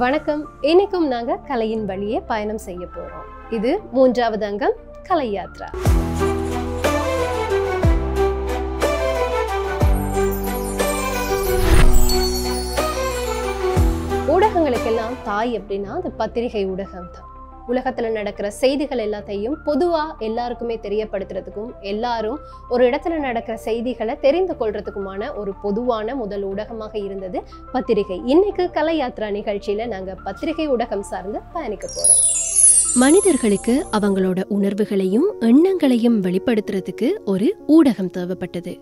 வணக்கம். இன்னைக்கும் நாங்க கலையின் வழியே பயணம் செய்ய போறோம். இது 3வது அங்கம், கலை யாத்ரா. ஊடகங்களுக்கெல்லாம் தாய் அப்படின்னா அது பத்திரிகை ஊடகம் தான். உலகத்துல நடக்கிற செய்திகள் எல்லாத்தையும் பொதுவா எல்லாருக்குமே தெரியப்படுத்துறதுக்கும் எல்லாரும் ஒரு இடத்துல நடக்கிற செய்திகளை தெரிந்து கொள்றதுக்குமான ஒரு பொதுவான முதல் ஊடகமாக இருந்தது பத்திரிகை. இன்னைக்கு கலை யாத்ரா நிகழ்ச்சியில நாங்க பத்திரிகை ஊடகம் சார்ந்து பயணிக்க போறோம். மனிதர்களுக்கு அவங்களோட உணர்வுகளையும் எண்ணங்களையும் வெளிப்படுத்துறதுக்கு ஒரு ஊடகம் தேவைப்பட்டது.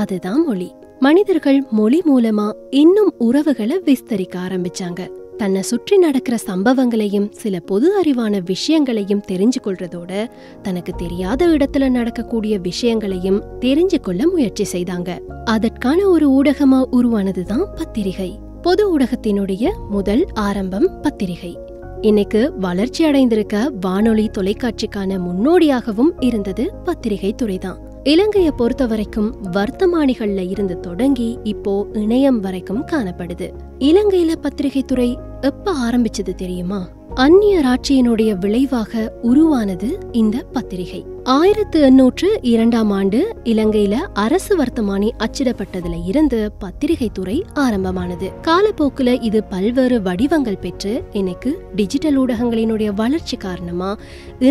அதுதான் மொழி. மனிதர்கள் மொழி மூலமா இன்னும் உறவுகளை விஸ்தரிக்க ஆரம்பிச்சாங்க. தன்னை சுற்றி நடக்கிற சம்பவங்களையும் சில பொது அறிவான விஷயங்களையும் தெரிஞ்சு கொள்றதோட தனக்கு தெரியாத இடத்துல நடக்கக்கூடிய விஷயங்களையும் தெரிஞ்சு கொள்ள முயற்சி செய்தாங்க. அதற்கான ஒரு ஊடகமா உருவானதுதான் பத்திரிகை. பொது ஊடகத்தினுடைய முதல் ஆரம்பம் பத்திரிகை. இன்னைக்கு வளர்ச்சி அடைந்திருக்க வானொலி தொலைக்காட்சிக்கான முன்னோடியாகவும் இருந்தது பத்திரிகை துறைதான். இலங்கையை பொறுத்த வரைக்கும் வர்த்தமானிகள்ல இருந்து தொடங்கி இப்போ இணையம் வரைக்கும் காணப்படுது. இலங்கையில பத்திரிகை துறை எப்ப ஆரம்பிச்சது தெரியுமா? அந்நிய ஆட்சியினுடைய விளைவாக உருவானது இந்த பத்திரிகை. 1802ஆம் ஆண்டு இலங்கையில அரசு வர்த்தமானி அச்சிடப்பட்டதுல இருந்து பத்திரிகை துறை ஆரம்பமானது. காலப்போக்குல இது பல்வேறு வடிவங்கள் பெற்று இன்னைக்கு டிஜிட்டல் ஊடகங்களினுடைய வளர்ச்சி காரணமா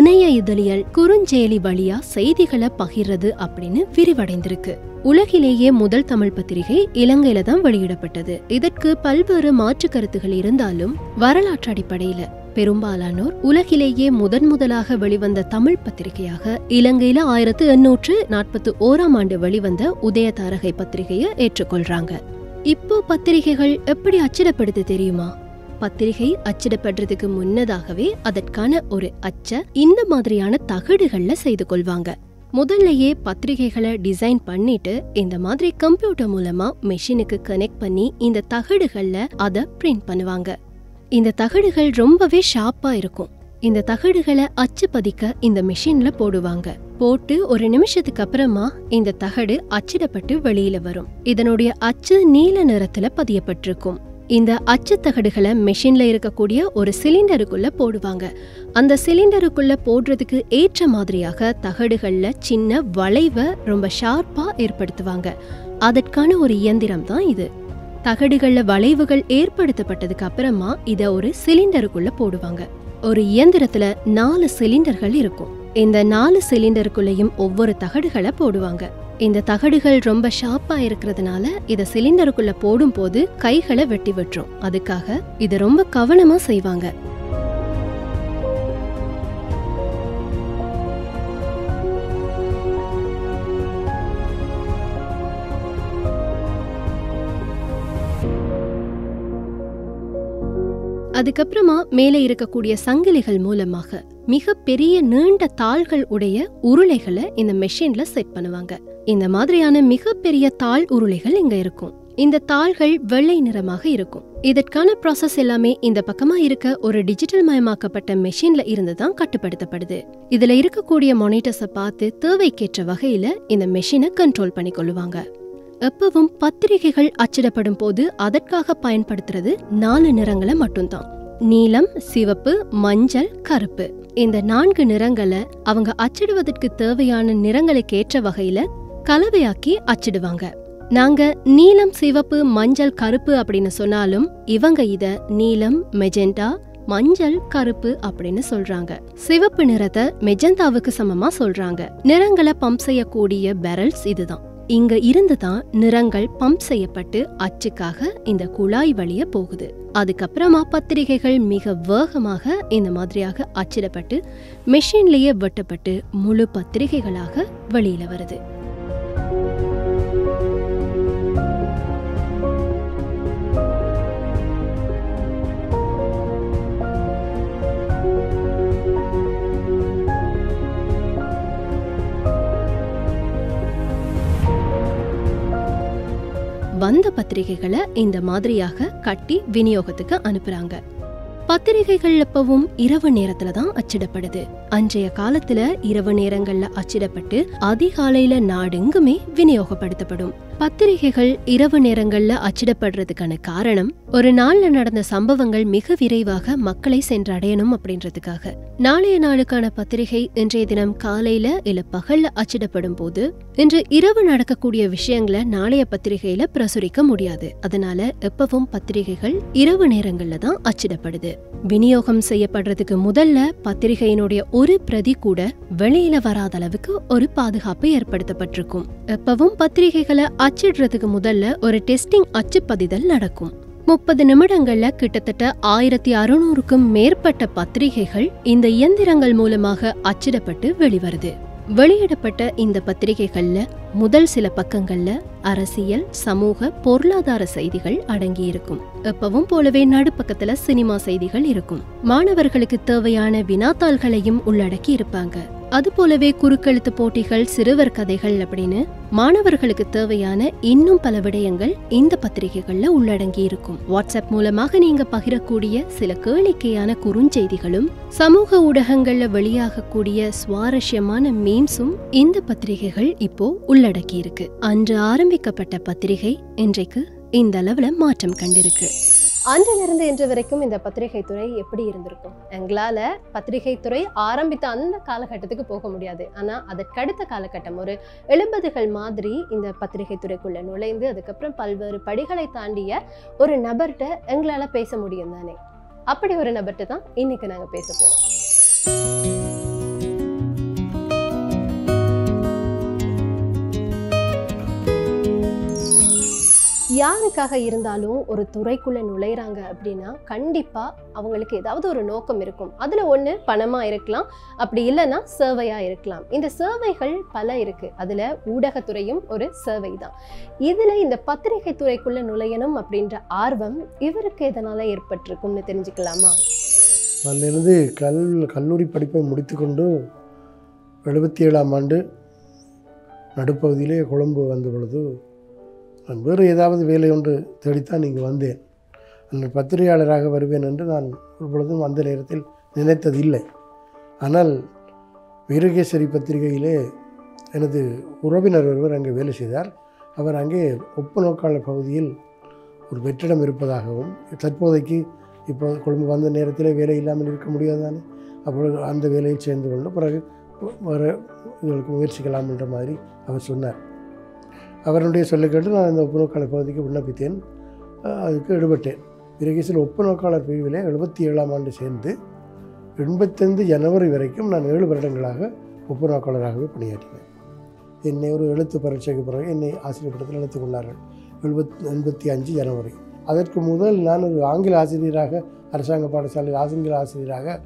இணைய இதழியல், குறுஞ்செயலி வழியா செய்திகளை பகிர்றது அப்படின்னு விரிவடைந்திருக்கு. உலகிலேயே முதல் தமிழ் பத்திரிகை இலங்கையில தான் வெளியிடப்பட்டது. இதற்கு பல்வேறு மாற்று கருத்துகள் இருந்தாலும் வரலாற்று அடிப்படையில பெரும்பாலானோர் உலகிலேயே முதலாக வெளிவந்த தமிழ் பத்திரிகையாக இலங்கையில 1841ஆம் ஆண்டு வெளிவந்த உதயதாரகை பத்திரிகையை ஏற்றுக்கொள்றாங்க. இப்போ பத்திரிகைகள் எப்படி அச்சிடப்படுது தெரியுமா? பத்திரிகை அச்சிடப்படுறதுக்கு முன்னதாகவே அதற்கான ஒரு அச்ச இந்த மாதிரியான தகடுகள்ல செய்து கொள்வாங்க. முதல்லயே பத்திரிகைகளை டிசைன் பண்ணிட்டு இந்த மாதிரி கம்ப்யூட்டர் மூலமா மெஷினுக்கு கனெக்ட் பண்ணி இந்த தகடுகள்ல அதை பிரிண்ட் பண்ணுவாங்க. இந்த தகடுகள் ரொம்பவே ஷார்ப்பா இருக்கும். இந்த தகடுகளை அச்சு பதிக்க இந்த மெஷின்ல போடுவாங்க. போட்டு ஒரு நிமிஷத்துக்கு அப்புறமா இந்த தகடு அச்சிடப்பட்டு வெளியில வரும். இதனுடைய அச்சு நீல நிறத்துல பதியப்பட்டிருக்கும். இந்த அச்சு தகடுகளை மெஷின்ல இருக்கக்கூடிய ஒரு சிலிண்டருக்குள்ள போடுவாங்க. அந்த சிலிண்டருக்குள்ள போடுறதுக்கு ஏற்ற மாதிரியாக தகடுகள்ல சின்ன வளைவை ரொம்ப ஷார்ப்பா ஏற்படுத்துவாங்க. அதற்கான ஒரு இயந்திரம் தான் இது. தகடுகள்ல வளைவுகள் ஏற்படுத்தப்பட்டதுக்கு அப்புறமா இத ஒரு சிலிண்டருக்குள்ள போடுவாங்க. ஒரு இயந்திரத்துல 4 சிலிண்டர்கள் இருக்கும். இந்த 4 சிலிண்டருக்குள்ளேயும் ஒவ்வொரு தகடுகளை போடுவாங்க. இந்த தகடுகள் ரொம்ப ஷார்ப்பா இருக்கிறதுனால இத சிலிண்டருக்குள்ள போடும் போது கைகளை வெட்டி விட்டுரும். அதுக்காக இத ரொம்ப கவனமா செய்வாங்க. அதுக்கப்புறமா மேலே இருக்கக்கூடிய சங்கிலிகள் மூலமாக மிக பெரிய நீண்ட தாள்கள் உடைய உருளைகளை இந்த மெஷின்ல செட் பண்ணுவாங்க. இந்த மாதிரியான மிகப்பெரிய தாள் உருளைகள் இங்க இருக்கும். இந்த தாள்கள் வெள்ளை நிறமாக இருக்கும். இதற்கான ப்ராசஸ் எல்லாமே இந்த பக்கமா இருக்க ஒரு டிஜிட்டல் மயமாக்கப்பட்ட மெஷின்ல இருந்துதான் கட்டுப்படுத்தப்படுது. இதுல இருக்கக்கூடிய மானிட்டர்ஸை பார்த்து தேவைக்கேற்ற வகையில இந்த மெஷினை கண்ட்ரோல் பண்ணி கொள்ளுவாங்க. எப்பவும் பத்திரிகைகள் அச்சிடப்படும் போது அதற்காக பயன்படுத்துறது 4 நிறங்களை மட்டும்தான். நீலம், சிவப்பு, மஞ்சள், கருப்பு. இந்த 4 நிறங்களை அவங்க அச்சிடுவதற்கு தேவையான நிறங்களுக்கு ஏற்ற வகையில கலவையாக்கி அச்சிடுவாங்க. நாங்க நீலம், சிவப்பு, மஞ்சள், கருப்பு அப்படின்னு சொன்னாலும் இவங்க இத நீலம், மெஜெண்டா, மஞ்சள், கருப்பு அப்படின்னு சொல்றாங்க. சிவப்பு நிறத்தை மெஜெண்டாவுக்கு சமமா சொல்றாங்க. நிறங்களை பம்ப் செய்யக்கூடிய பெரல்ஸ் இதுதான். இங்க இருந்துதான் நிறங்கள் பம்ப் செய்யப்பட்டு அச்சுக்காக இந்த குழாய் வழிய போகுது. அதுக்கப்புறமா பத்திரிகைகள் மிக வேகமாக இந்த மாதிரியாக அச்சிடப்பட்டு மெஷின்லயே வெட்டப்பட்டு முழு பத்திரிகைகளாக வெளியில வருது. வந்த பத்திரிகைகளை இந்த மாதிரியாக கட்டி விநியோகத்துக்கு அனுப்புறாங்க. பத்திரிகைகள் எப்பவும் இரவு நேரத்துல தான் அச்சிடப்படுது. அன்றைய காலத்துல இரவு நேரங்கள்ல அச்சிடப்பட்டு அதிகாலையில நாடெங்குமே விநியோகப்படுத்தப்படும். பத்திரிகைகள் இரவு நேரங்கள்ல அச்சிடப்படுறதுக்கான காரணம் ஒரு நாள்ல நடந்த சம்பவங்கள் மிக விரைவாக மக்களை சென்றடையணும் அப்படின்றதுக்காக. நாளைய நாளுக்கான பத்திரிகை இன்றைய தினம் காலையில இல்ல பகல்ல அச்சிடப்படும் போது இன்று இரவு நடக்கக்கூடிய விஷயங்களை நாளைய பத்திரிகையில பிரசுரிக்க முடியாது. அதனால எப்பவும் பத்திரிகைகள் இரவு நேரங்கள்ல தான் அச்சிடப்படுது. விநியோகம் செய்யப்படுறதுக்கு முதல்ல பத்திரிகையினுடைய ஒரு பிரதி கூட வெளியில வராத அளவுக்கு ஒரு பாதுகாப்பு ஏற்படுத்தப்பட்டிருக்கும். எப்பவும் பத்திரிகைகளை அச்சிடுறதுக்கு முதல்ல ஒரு டெஸ்டிங் அச்சுப்பதிதல் நடக்கும். 30 நிமிடங்கள்ல கிட்டத்தட்ட 1600க்கும் மேற்பட்ட பத்திரிகைகள் இந்த இயந்திரங்கள் மூலமாக அச்சிடப்பட்டு வெளிவருது. வெளியிடப்பட்ட இந்த பத்திரிகைகள்ல முதல் சில பக்கங்கள்ல அரசியல், சமூக, பொருளாதார செய்திகள் அடங்கி இருக்கும். எப்பவும் போலவே நடுப்பக்கத்துல சினிமா செய்திகள் இருக்கும். மாணவர்களுக்கு தேவையான வினாத்தாள்களையும் உள்ளடக்கி இருப்பாங்க. அது போலவே குறுக்கெழுத்து போட்டிகள், சிறுவர் கதைகள் அப்படின்னு மாணவர்களுக்கு தேவையான இன்னும் பல விடயங்கள் இந்த பத்திரிகைகள்ல உள்ளடங்கி இருக்கும். வாட்ஸ்அப் மூலமாக நீங்க பகிரக்கூடிய சில கேளிக்கையான குறுஞ்செய்திகளும் சமூக ஊடகங்கள்ல வெளியாகக்கூடிய சுவாரஸ்யமான மீம்ஸும் இந்த பத்திரிகைகள் இப்போ உள்ளடக்கி இருக்கு. அன்று ஆரம்பிக்கப்பட்ட பத்திரிகை இன்றைக்கு இந்த அளவுல மாற்றம் கண்டிருக்கு. அன்றிலிருந்து இன்று வரைக்கும் இந்த பத்திரிகை துறை எப்படி இருந்திருக்கும்? எங்களால பத்திரிகை துறை ஆரம்பித்த அந்த காலகட்டத்துக்கு போக முடியாது. ஆனா அதற்கடுத்த காலகட்டம் ஒரு 70கள் மாதிரி இந்த பத்திரிகை துறைக்குள்ள நுழைந்து அதுக்கப்புறம் பல்வேறு படிகளை தாண்டிய ஒரு நபர்கிட்ட எங்களால பேச முடியும் தானே. அப்படி ஒரு நபர்கிட்ட தான் இன்னைக்கு நாங்க பேச போறோம். யாருக்காக இருந்தாலும் ஒரு துறைக்குள்ள நுழைறாங்க அப்படின்னா கண்டிப்பா அவங்களுக்கு ஏதாவது ஒரு நோக்கம் இருக்கும். அதுல ஒண்ணு பணமா இருக்கலாம், அப்படி இல்லைன்னா சேவையா இருக்கலாம். இந்த சேவைகள் பல இருக்கு. அதுல ஊடகத்துறையும் ஒரு சேவை தான். இதுல இந்த பத்திரிகை துறைக்குள்ள நுழையணும் அப்படின்ற ஆர்வம் இவருக்கு எதனால ஏற்பட்டிருக்கும்னு தெரிஞ்சுக்கலாமா? அதிலிருந்து கல்லூரி படிப்பை முடித்துக்கொண்டு 77ஆம் ஆண்டு நடுப்பகுதியிலே கொழும்பு வந்த பொழுது நான் வேறு ஏதாவது வேலை ஒன்று தேடித்தான் இங்கு வந்தேன். நான் பத்திரிகையாளராக வருவேன் என்று நான் ஒரு பொழுதும் அந்த நேரத்தில் நினைத்ததில்லை. ஆனால் வீரகேசரி பத்திரிகையிலே எனது உறவினர் ஒருவர் அங்கே வேலை செய்தார். அவர் அங்கே ஒப்பு நோக்காளர் பகுதியில் ஒரு வெற்றிடம் இருப்பதாகவும், தற்போதைக்கு இப்போ கொழும்பு வந்த நேரத்தில் வேலை இல்லாமல் இருக்க முடியாதானே, அப்பொழுது அந்த வேலையில் சேர்ந்து கொண்டு பிறகு வர இதற்கு முயற்சிக்கலாம் என்ற மாதிரி அவர் சொன்னார். அவருடைய சொல்லை கேட்டு நான் இந்த ஒப்பு நோக்காளர் பகுதிக்கு விண்ணப்பித்தேன். அதுக்கு ஈடுபட்டேன். வீரகேசரி ஒப்பு நோக்காளர் பிரிவில் 77ஆம் ஆண்டு சேர்ந்து 85 ஜனவரி வரைக்கும் நான் 7 வருடங்களாக ஒப்பு நோக்காளராகவே பணியாற்றினேன். என்னை ஒரு எழுத்து பரீட்சைக்கு பிறகு என்னை ஆசிரியர் பட்டத்தில் எடுத்துக் கொண்டார்கள் 85 ஜனவரி. அதற்கு முதல் நான் ஒரு ஆங்கில ஆசிரியராக அரசாங்க பாடசாலையில் ஆங்கில ஆசிரியராக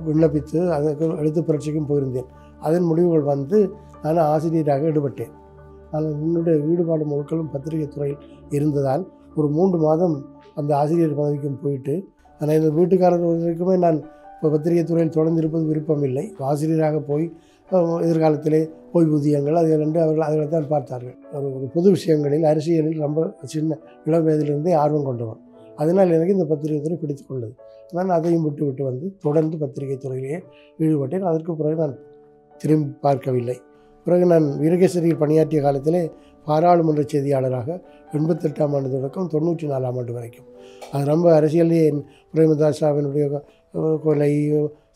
விண்ணப்பித்து அதற்கு எழுத்து பரீட்சைக்கும் போயிருந்தேன். அதன் முடிவுகள் வந்து நான் ஆசிரியராக ஈடுபட்டேன். ஆனால் என்னுடைய ஈடுபாடு முழுக்களும் பத்திரிகை துறையில் இருந்ததால் ஒரு 3 மாதம் அந்த ஆசிரியர் பதவிக்கும் போயிட்டு, ஆனால் இந்த வீட்டுக்காரர் வரைக்குமே நான் இப்போ பத்திரிகை துறையில் தொடர்ந்திருப்பது விருப்பமில்லை. ஆசிரியராக போய் எதிர்காலத்திலே ஓய்வூதியங்கள் அதை ரெண்டு அவர்கள் அதில் தான் பார்த்தார்கள். ஒரு பொது விஷயங்களில் அரசியலில் ரொம்ப சின்ன இளம் வயதிலிருந்தே ஆர்வம் கொண்டவன். அதனால் எனக்கு இந்த பத்திரிகை துறை பிடித்து கொண்டது. நான் அதையும் விட்டு வந்து தொடர்ந்து பத்திரிகை துறையிலேயே ஈடுபட்டேன். அதற்கு பிறகு நான் திரும்பி பார்க்கவில்லை. பிறகு நான் வீரகேசரியில் பணியாற்றிய காலத்திலே பாராளுமன்ற செய்தியாளராக 88ஆம் ஆண்டு தொடக்கம் 94ஆம் ஆண்டு வரைக்கும். அது ரொம்ப அரசியலே பிரேமதாசாவினுடைய கொலை,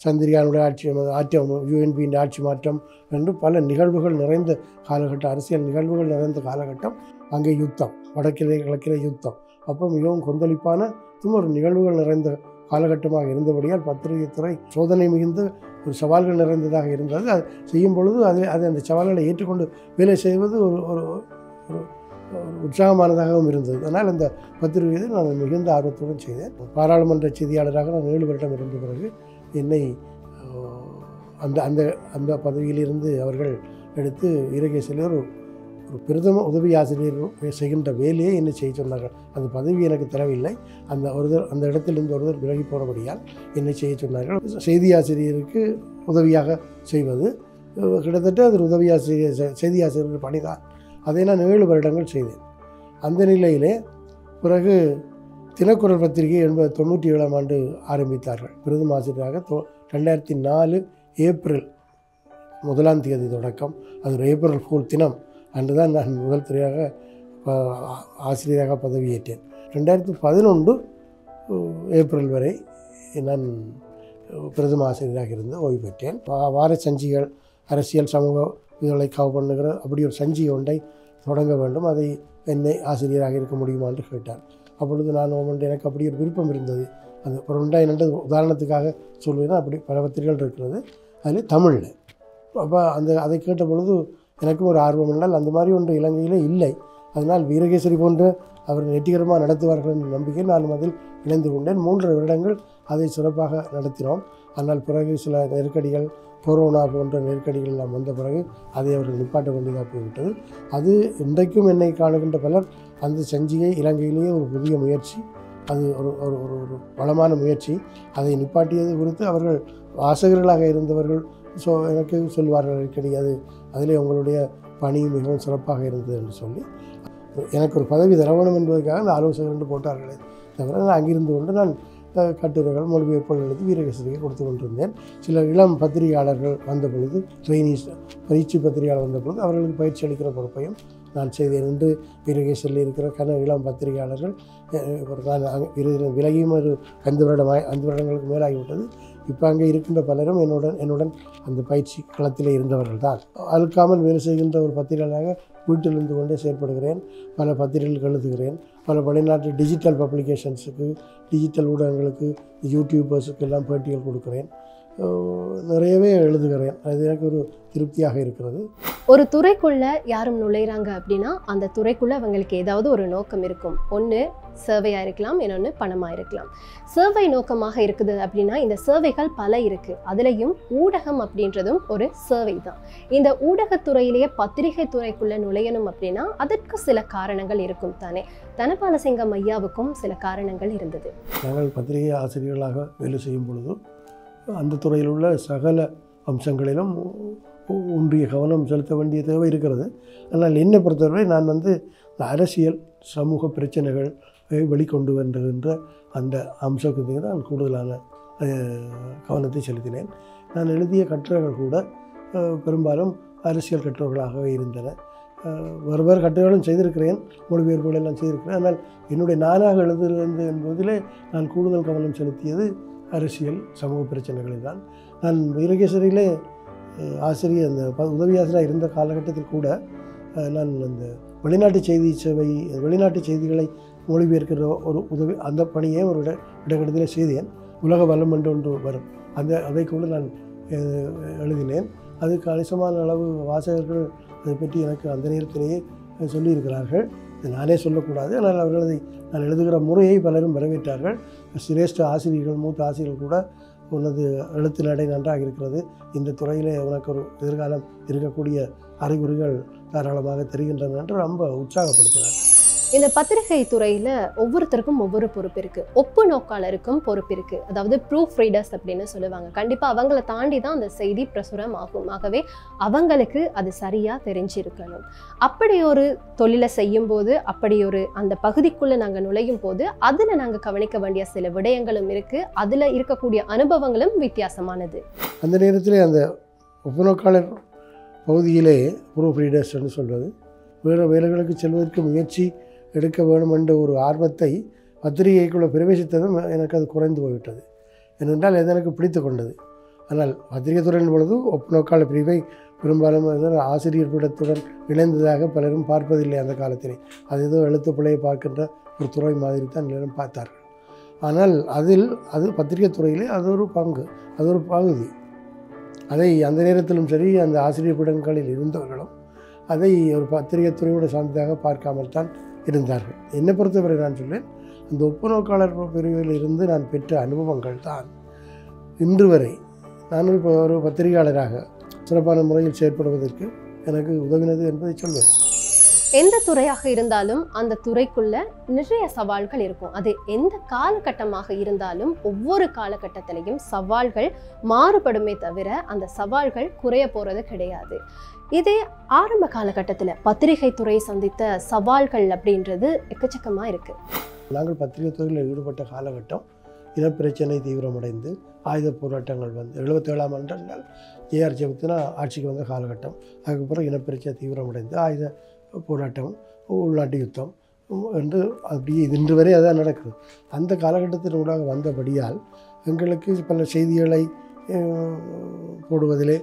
சந்திரியானுடைய ஆட்சி, யூஎன்பியின் ஆட்சி மாற்றம் என்று பல நிகழ்வுகள் நிறைந்த காலகட்டம், அரசியல் நிகழ்வுகள் நிறைந்த காலகட்டம். அங்கே யுத்தம், வடக்கிலே கிழக்கிலே யுத்தம். அப்போ மிகவும் கொந்தளிப்பான ஒரு நிகழ்வுகள் நிறைந்த காலகட்டமாக இருந்தபடியால் பத்திரிகை துறை சோதனை மிகுந்த ஒரு சவால்கள் நிறைந்ததாக இருந்தது. அது செய்யும் பொழுது அது அந்த சவால்களை ஏற்றுக்கொண்டு வேலை செய்வது ஒரு உற்சாகமானதாகவும் இருந்தது. அதனால் அந்த பத்திரிகையை நான் மிகுந்த ஆர்வத்துடன் செய்தேன். பாராளுமன்ற செய்தியாளராக நான் 7 வருடம் இருந்த பிறகு என்னை அந்த அந்த அந்த பதவியிலிருந்து அவர்கள் எடுத்து வீரகேசரியில் ஒரு பிரதம உதவி ஆசிரியர் செய்கின்ற வேலையை என்ன செய்ய சொன்னார்கள். அந்த பதவி எனக்கு தரவில்லை. அந்த இடத்திலிருந்து ஒருவர் விலகி போனபடியால் என்ன செய்ய சொன்னார்கள். செய்தி ஆசிரியருக்கு உதவியாக செய்வது கிட்டத்தட்ட அது உதவி ஆசிரியர் செய்தி ஆசிரியர் பணிதான். அதை நான் 7 வருடங்கள் செய்தேன். அந்த நிலையிலே பிறகு தினக்குரல் பத்திரிகை 97ஆம் ஆண்டு ஆரம்பித்தார்கள். பிரதம ஆசிரியராக 2004 ஏப்ரல் 1ஆம் தேதி தொடக்கம். அது ஒரு ஏப்ரல் ஃபூல் தினம் அன்று தான் நான் முதல் துறையாக ஆசிரியராக பதவியேற்றேன். 2011 ஏப்ரல் வரை நான் பிரதம ஆசிரியராக இருந்து ஓய்வு பெற்றேன். வார சஞ்சிகள் அரசியல் சமூக இதுகளை கவர் பண்ணுகிற அப்படி ஒரு சஞ்சிகை ஒன்றை தொடங்க வேண்டும், அதை என்னை ஆசிரியராக இருக்க முடியுமா என்று கேட்டார். அப்பொழுது நான் எனக்கு அப்படி ஒரு விருப்பம் இருந்தது. அந்த ஒரு ரெண்டாயிரம் உதாரணத்துக்காக சொல்வேன்னா அப்படி பல பத்திரிகைகள் இருக்கிறது, அதில் தமிழில். அப்போ அதை கேட்ட பொழுது எனக்கும் ஒரு ஆர்வம் என்றால் அந்த மாதிரி ஒன்று இலங்கையிலே இல்லை. அதனால் வீரகேசரி போன்ற அவர் வெற்றிகரமாக நடத்துவார்கள் என்ற நம்பிக்கை நான் அதில் இணைந்து கொண்டேன். 3 வருடங்கள் அதை சிறப்பாக நடத்தினோம். ஆனால் பிறகு சில நெருக்கடிகள், கொரோனா போன்ற நெருக்கடிகள் எல்லாம் வந்த பிறகு அதை அவர்கள் நிப்பாட்ட வேண்டியதாக போய்விட்டது. அது இன்றைக்கும் என்னை காணுகின்ற பலர் அந்த சஞ்சிகை இலங்கையிலேயே ஒரு புதிய முயற்சி, அது ஒரு ஒரு ஒரு வளமான முயற்சி. அதை நிப்பாட்டியது குறித்து அவர்கள் வாசகர்களாக இருந்தவர்கள் எனக்கு சொல்வார்கள் அடிக்கடி, அதிலே உங்களுடைய பணி மிகவும் சிறப்பாக இருந்தது என்று சொல்லி எனக்கு ஒரு பதவி தரவணும் என்பதற்காக அந்த ஆலோசகர் என்று போட்டார்களே தவிர நான் அங்கிருந்து கொண்டு நான் கட்டுரைகள் மொழிபெயர்ப்புகள் எழுதி வீரகேசரியை கொடுத்து கொண்டிருந்தேன். சில இளம் பத்திரிகையாளர்கள் வந்த பொழுது, ட்ரெயினிஸ் பயிற்சி பத்திரிகையாளர் வந்த பொழுது அவர்களுக்கு பயிற்சி அளிக்கிற பொறுப்பையும் நான் செய்தேன். என்று வீரகேசரியில் இருக்கிற இளம் பத்திரிகையாளர்கள் நான் விலகியும் ஒரு 5 வருடங்களுக்கு மேலாகிவிட்டது. இப்போ அங்கே இருக்கின்ற பலரும் என்னுடன் அந்த பயிற்சி களத்திலே இருந்தவர்கள் தான். அழுக்காமல் வேலை செய்கின்ற ஒரு பத்திரிகையாளராக வீட்டிலிருந்து கொண்டே செயற்படுகிறேன். பல பத்திரிகைகள் எழுதுகிறேன். பல வெளிநாட்டு டிஜிட்டல் பப்ளிகேஷன்ஸுக்கு, டிஜிட்டல் ஊடகங்களுக்கு, யூடியூபர்ஸுக்கு எல்லாம் பேட்டிகள் கொடுக்குறேன். நிறையவே எழுதுகிறேன். அது எனக்கு ஒரு திருப்தியாக இருக்கிறது. ஒரு துறைக்குள்ள யாரும் நுழைகிறாங்க அப்படின்னா அந்த துறைக்குள்ள அவங்களுக்கு ஏதாவது ஒரு நோக்கம் இருக்கும். ஒன்று சர்வையாக இருக்கலாம், இன்னொன்று பணமாக இருக்கலாம். சர்வை நோக்கமாக இருக்குது அப்படின்னா இந்த சர்வைகள் பல இருக்குது. அதுலேயும் ஊடகம் அப்படின்றதும் ஒரு சர்வை தான். இந்த ஊடகத்துறையிலேயே பத்திரிகை துறைக்குள்ளே நுழையணும் அப்படின்னா அதற்கு சில காரணங்கள் இருக்கும் தானே. தனபாலசிங்கம் ஐயாவுக்கும் சில காரணங்கள் இருந்தது. நாங்கள் பத்திரிகை ஆசிரியர்களாக வேலை செய்யும் பொழுது அந்த துறையில் உள்ள சகல அம்சங்களிலும் ஒன்றிய கவனம் செலுத்த வேண்டிய தேவை இருக்கிறது. ஆனால் என்னை பொறுத்தவரை நான் இந்த அரசியல் சமூக பிரச்சனைகள் வெளிக்கொண்டு வருகின்ற அந்த அம்சத்துக்கு நான் கூடுதலான கவனத்தை செலுத்தினேன். நான் எழுதிய கட்டுரைகள் கூட பெரும்பாலும் அரசியல் கட்டுரைகளாகவே இருந்தன. வேறு கட்டுரைகளும் செய்திருக்கிறேன், மொழிபெயர்ப்புகள் எல்லாம் செய்திருக்கிறேன். ஆனால் என்னுடைய நானாக எழுதுகிறது என்பதிலே நான் கூடுதல் கவனம் செலுத்தியது அரசியல் சமூக பிரச்சனைகளில் தான். நான் வீரகேசரியிலே ஆசிரியர் அந்த உதவி ஆசிரியராக இருந்த காலகட்டத்தில் கூட நான் அந்த வெளிநாட்டு செய்திகளை மொழிபெயர்க்கிற ஒரு உதவி அந்த பணியை ஒரு இடக்கட்டத்தில் செய்தேன். உலக வளம் என்று ஒன்று வரும், அதை கூட நான் எழுதினேன். அது கணிசமான அளவு வாசகர்கள் அதை பற்றி எனக்கு அந்த நேரத்திலேயே சொல்லியிருக்கிறார்கள். நானே சொல்லக்கூடாது, ஆனால் அவர்களது நான் எழுதுகிற முறையை பலரும் வரவேற்றார்கள். சிரேஷ்ட ஆசிரியர்கள், மூத்த ஆசிரியர்கள் கூட உனது எழுத்து நடை நன்றாக இருக்கிறது, இந்த துறையிலே உனக்கு ஒரு எதிர்காலம் இருக்கக்கூடிய அறிகுறிகள் தாராளமாக தெரிகின்றன என்று ரொம்ப உற்சாகப்படுத்தினார். இந்த பத்திரிகை துறையில் ஒவ்வொருத்தருக்கும் ஒவ்வொரு பொறுப்பு இருக்குது. ஒப்பு நோக்காளருக்கும் பொறுப்பு இருக்குது. அதாவது ப்ரூஃப் ரீடர்ஸ் அப்படின்னு சொல்லுவாங்க. கண்டிப்பாக அவங்கள தாண்டி தான் அந்த செய்தி பிரசுரம் ஆகும். ஆகவே அவங்களுக்கு அது சரியாக தெரிஞ்சிருக்கணும். அப்படி ஒரு தொழிலை செய்யும்போது, அப்படி ஒரு அந்த பகுதிக்குள்ளே நாங்கள் நுழையும் போது அதில் நாங்கள் கவனிக்க வேண்டிய சில விடயங்களும் இருக்குது. அதில் இருக்கக்கூடிய அனுபவங்களும் வித்தியாசமானது. அந்த நேரத்தில் அந்த ஒப்பு நோக்காளர் பகுதியிலே ப்ரூஃப் ரீடர்ஸ் என்று சொல்வது, வேறு வேலைகளுக்கு செல்வதற்கு முயற்சி எடுக்க வேண்டும் என்ற ஒரு ஆர்வத்தை பத்திரிகைக்குள்ளே பிரவேசித்ததும் எனக்கு அது குறைந்து போய்விட்டது. ஏனென்றால் அது எனக்கு பிடித்து கொண்டது. ஆனால் பத்திரிகை துறையின் பொழுது ஒப்பு நோக்காளர் பிரிவை பெரும்பாலும் ஆசிரியர் பீடத்துடன் இணைந்ததாக பலரும் பார்ப்பதில்லை. அந்த காலத்திலே அது ஏதோ எழுத்து பிள்ளையை பார்க்கின்ற ஒரு துறை மாதிரி தான் எல்லாரும் பார்த்தார்கள். ஆனால் அது பத்திரிகை துறையிலே அது ஒரு பங்கு, அது ஒரு பகுதி. அதை அந்த நேரத்திலும் சரி அந்த ஆசிரியர் பீடங்களில் இருந்தவர்களும் அதை ஒரு பத்திரிகை துறையோடு சார்ந்ததாக பார்க்காமல் தான் இருந்தார்கள். என்னை பொறுத்தவரை நான் சொல்வேன், அந்த ஒப்பு நோக்காளர் பிரிவில் இருந்து நான் பெற்ற அனுபவங்கள் தான் இன்று வரை நான் இப்போ ஒரு பத்திரிகையாளராக சிறப்பான முறையில் செயற்படுவதற்கு எனக்கு உதவினது என்பதை சொல்வேன். எந்த துறையாக இருந்தாலும் அந்த துறைக்குள்ள நிறைய சவால்கள் இருக்கும். அது எந்த காலகட்டமாக இருந்தாலும் ஒவ்வொரு காலகட்டத்திலையும் சவால்கள் மாறுபடுமே தவிர அந்த சவால்கள் குறைய போகிறது கிடையாது. இதே ஆரம்ப காலகட்டத்தில் பத்திரிகை துறை சந்தித்த சவால்கள் அப்படின்றது எக்கச்சக்கமாக இருக்குது. நாங்கள் பத்திரிகை துறையில் ஈடுபட்ட காலகட்டம் இனப்பிரச்சனை தீவிரமடைந்து ஆயுத போராட்டங்கள் 77ஆம் ஆண்டு ஏஆர் ஜெயவர்தனா ஆட்சிக்கு வந்த காலகட்டம். அதுக்கப்புறம் இனப்பிரச்சனை தீவிரமடைந்து ஆயுத போராட்டம் உள்நாட்டு யுத்தம் என்று அப்படியே இன்று வரை அதான் நடக்குது. அந்த காலகட்டத்தினூடாக வந்தபடியால் எங்களுக்கு பல செய்திகளை போடுவதிலே,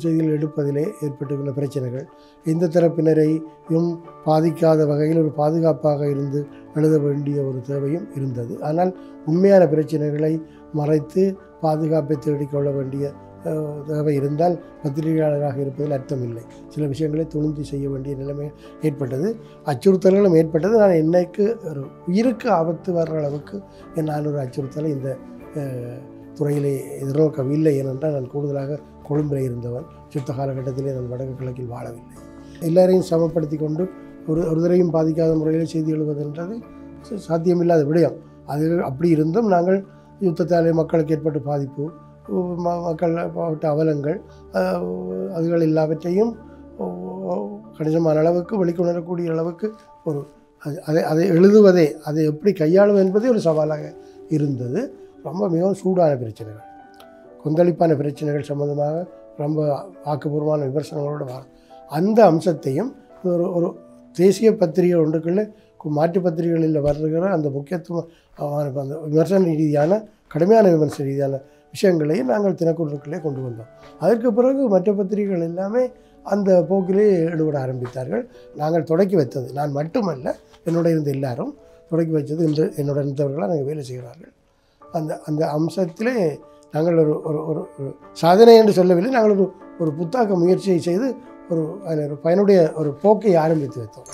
செய்திகள் எடுப்பதிலே ஏற்பட்டுள்ள பிரச்சனைகள், எந்த தரப்பினரையும் பாதிக்காத வகையில் ஒரு பாதுகாப்பாக இருந்து எழுத வேண்டிய ஒரு தேவையும் இருந்தது. ஆனால் உண்மையான பிரச்சனைகளை மறைத்து பாதுகாப்பை தேடிக்கொள்ள வேண்டிய தேவை இருந்தால் பத்திரிகையாளராக இருப்பதில் அர்த்தமில்லை. சில விஷயங்களை துணிந்து செய்ய வேண்டிய நிலைமை ஏற்பட்டது, அச்சுறுத்தல்களும் ஏற்பட்டது. நான் என்னைக்கு ஒரு உயிருக்கு ஆபத்து வர்ற அளவுக்கு நான் ஒரு அச்சுறுத்தலை இந்த துறையிலே எதிர்நோக்கவில்லை. ஏனென்றால் நான் கூடுதலாக கொழும்பில் இருந்தவன். யுத்த காலகட்டத்திலே நான் வடக்கு கிழக்கில் வாழவில்லை. எல்லாரையும் சமப்படுத்தி கொண்டு ஒருத்தரையும் பாதிக்காத முறையில் செய்தி எழுதுவதுன்றது சாத்தியமில்லாத விடயம். அது அப்படி இருந்தும் நாங்கள் யுத்தத்தாலே மக்களுக்கு ஏற்பட்ட பாதிப்பு, மக்கள் பட்ட அவலங்கள், அதுகள் எல்லாவற்றையும் கணிசமான அளவுக்கு வெளிக்கொணரக்கூடிய அளவுக்கு ஒரு அதை எழுதுவதே, அதை எப்படி கையாளுவது என்பதே ஒரு சவாலாக இருந்தது. ரொம்ப மிகவும் சூடான பிரச்சனைகள், கொந்தளிப்பான பிரச்சனைகள் சம்பந்தமாக ரொம்ப ஆக்கப்பூர்வமான விமர்சனங்களோடு அந்த அம்சத்தையும் ஒரு தேசிய பத்திரிகை ஒன்றுக்குள்ளே மாற்று பத்திரிகைகளில் வருகிற அந்த முக்கியத்துவம் அந்த விமர்சன ரீதியான கடுமையான விமர்சன ரீதியான விஷயங்களையும் நாங்கள் தினக்குழுக்களே கொண்டு வந்தோம். அதற்கு பிறகு மற்ற பத்திரிகைகள் எல்லாமே அந்த போக்கிலே ஈடுபட ஆரம்பித்தார்கள். நாங்கள் தொடக்கி வைத்தது, நான் மட்டுமல்ல, என்னோட இருந்த எல்லாரும் தொடக்கி வைத்தது இன்று என்னோட இருந்தவர்களாக நாங்கள் வேலை செய்கிறார்கள். அந்த அம்சத்திலே நாங்கள் ஒரு சாதனை என்று சொல்லவில்லை, நாங்கள் ஒரு புத்தாக்க முயற்சியை செய்து அதில் ஒரு பயனுடைய ஒரு போக்கை ஆரம்பித்து வைத்தோம்.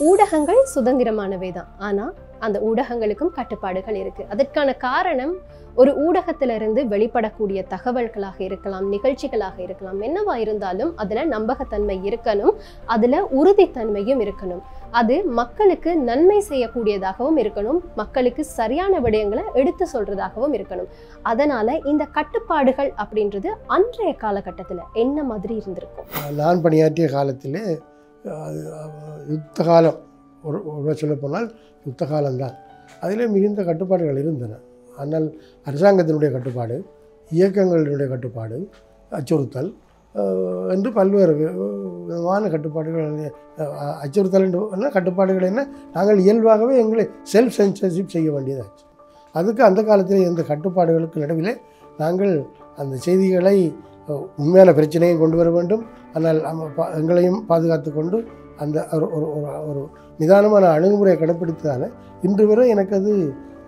ஊடகங்கள் சுதந்திரமானவை தான், ஆனால் அந்த ஊடகங்களுக்கும் கட்டுப்பாடுகள் இருக்குது. அதற்கான காரணம் ஒரு ஊடகத்திலிருந்து வெளிப்படக்கூடிய தகவல்களாக இருக்கலாம், நிகழ்ச்சிகளாக இருக்கலாம், என்னவா இருந்தாலும் அதில் நம்பகத்தன்மை இருக்கணும், அதில் உறுதித்தன்மையும் இருக்கணும். அது மக்களுக்கு நன்மை செய்யக்கூடியதாகவும் இருக்கணும், மக்களுக்கு சரியான விடயங்களை எடுத்து சொல்றதாகவும் இருக்கணும். அதனால இந்த கட்டுப்பாடுகள் அப்படின்றது அன்றைய காலகட்டத்தில் என்ன மாதிரி இருந்திருக்கும்? நான் பணியாற்றிய காலத்திலே யுத்த காலம் ஒரு சொல்ல போனால் யுத்த காலம்தான். அதிலே மிகுந்த கட்டுப்பாடுகள் இருந்தன. ஆனால் அரசாங்கத்தினுடைய கட்டுப்பாடு, இயக்கங்களினுடைய கட்டுப்பாடு, அச்சுறுத்தல் என்று பல்வேறு விதமான கட்டுப்பாடுகள். அச்சுறுத்தல் என்ன கட்டுப்பாடுகள் என்ன, நாங்கள் இயல்பாகவே எங்களை செல்ஃப் சென்சர்ஷிப் செய்ய வேண்டியதாச்சு. அதுக்கு அந்த காலத்தில் இருந்த கட்டுப்பாடுகளுக்கு நடுவில் நாங்கள் அந்த செய்திகளை உண்மையான பிரச்சனையும் கொண்டு வர வேண்டும், ஆனால் எங்களையும் பாதுகாத்து கொண்டு அந்த ஒரு நிதானமான அணுகுமுறையை கடைப்பிடித்ததால் இன்று வரை எனக்கு அது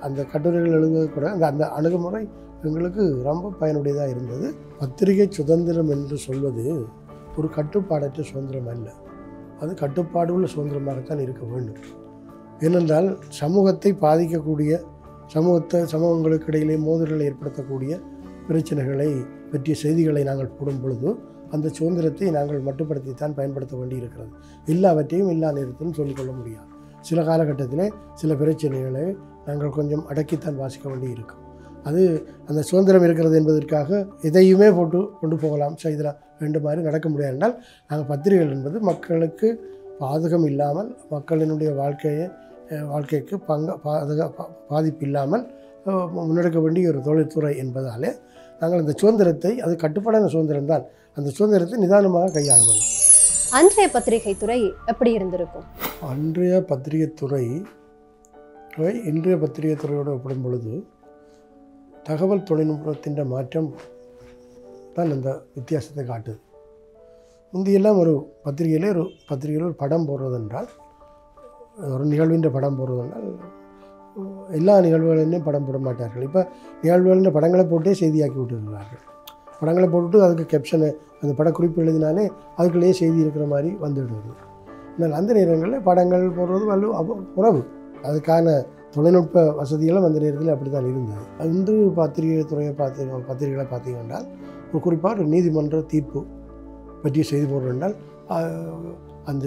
அந்த கட்டுரைகள் எழுதுவது கூட அந்த அணுகுமுறை எங்களுக்கு ரொம்ப பயனுடையதாக இருந்தது. பத்திரிகை சுதந்திரம் என்று சொல்வது ஒரு கட்டுப்பாடற்ற சுதந்திரம் அல்ல, அது கட்டுப்பாடுள்ள சுதந்திரமாகத்தான் இருக்க வேண்டும். ஏனென்றால் சமூகத்தை பாதிக்கக்கூடிய, சமூகங்களுக்கு இடையிலே மோதல்களை ஏற்படுத்தக்கூடிய பிரச்சனைகளை பற்றிய செய்திகளை நாங்கள் போடும் பொழுது அந்த சுதந்திரத்தை நாங்கள் மட்டுப்படுத்தித்தான் பயன்படுத்த வேண்டி இருக்கிறது. எல்லாவற்றையும் எல்லா நேரத்திலும் சொல்லிக்கொள்ள முடியாது. சில காலகட்டத்தில் சில பிரச்சனைகளை நாங்கள் கொஞ்சம் அடக்கித்தான் வாசிக்க வேண்டி இருக்கும். அது அந்த சுதந்திரம் இருக்கிறது என்பதற்காக எதையுமே போட்டு கொண்டு போகலாம், செய்தலாம், ரெண்டு மாதிரி நடக்க முடியாது. என்றால் நாங்கள் பத்திரிகைகள் என்பது மக்களுக்கு பாதகம் இல்லாமல், மக்களினுடைய வாழ்க்கைக்கு பாதிப்பு இல்லாமல் முன்னெடுக்க வேண்டிய ஒரு தொழில்துறை என்பதாலே நாங்கள் அந்த சுதந்திரத்தை, அது கட்டுப்பாடான சுதந்திரம் தான், அந்த சுதந்திரத்தை நிதானமாக கையாள வேண்டும். அன்றைய பத்திரிகை துறை எப்படி இருந்திருக்கும்? அன்றைய பத்திரிகை துறை இன்றைய பத்திரிகை துறையோடு ஒப்பிடும் பொழுது தகவல் தொழில்நுட்பத்தின் மாற்றம் தான் அந்த வித்தியாசத்தை காட்டுது. முந்தியெல்லாம் ஒரு பத்திரிகையில் ஒரு படம் போடுறதென்றால், ஒரு நிகழ்வின் படம் போடுறதென்றால் எல்லா நிகழ்வுகளையும் படம் போட மாட்டார்கள். இப்போ நிகழ்வுகளின் படங்களை போட்டே செய்தியாக்கி விட்டுருக்கிறார்கள். படங்களை போட்டுட்டு அதுக்கு கேப்ஷனை, அந்த படக்குறிப்பு எழுதினாலே அதுக்குள்ளேயே செய்தி இருக்கிற மாதிரி வந்துடுது. ஆனால் அந்த நேரங்களில் படங்கள் போடுறது உறவு, அதுக்கான தொழில்நுட்ப வசதிகளும் அந்த நேரத்தில் அப்படி தான் இருந்தது. இன்று பத்திரிகை துறையை பத்திரிகைகளை பார்த்தீங்கன்னா ஒரு குறிப்பாக ஒரு நீதிமன்ற தீர்ப்பு பற்றி செய்தி போடுறதால் அந்த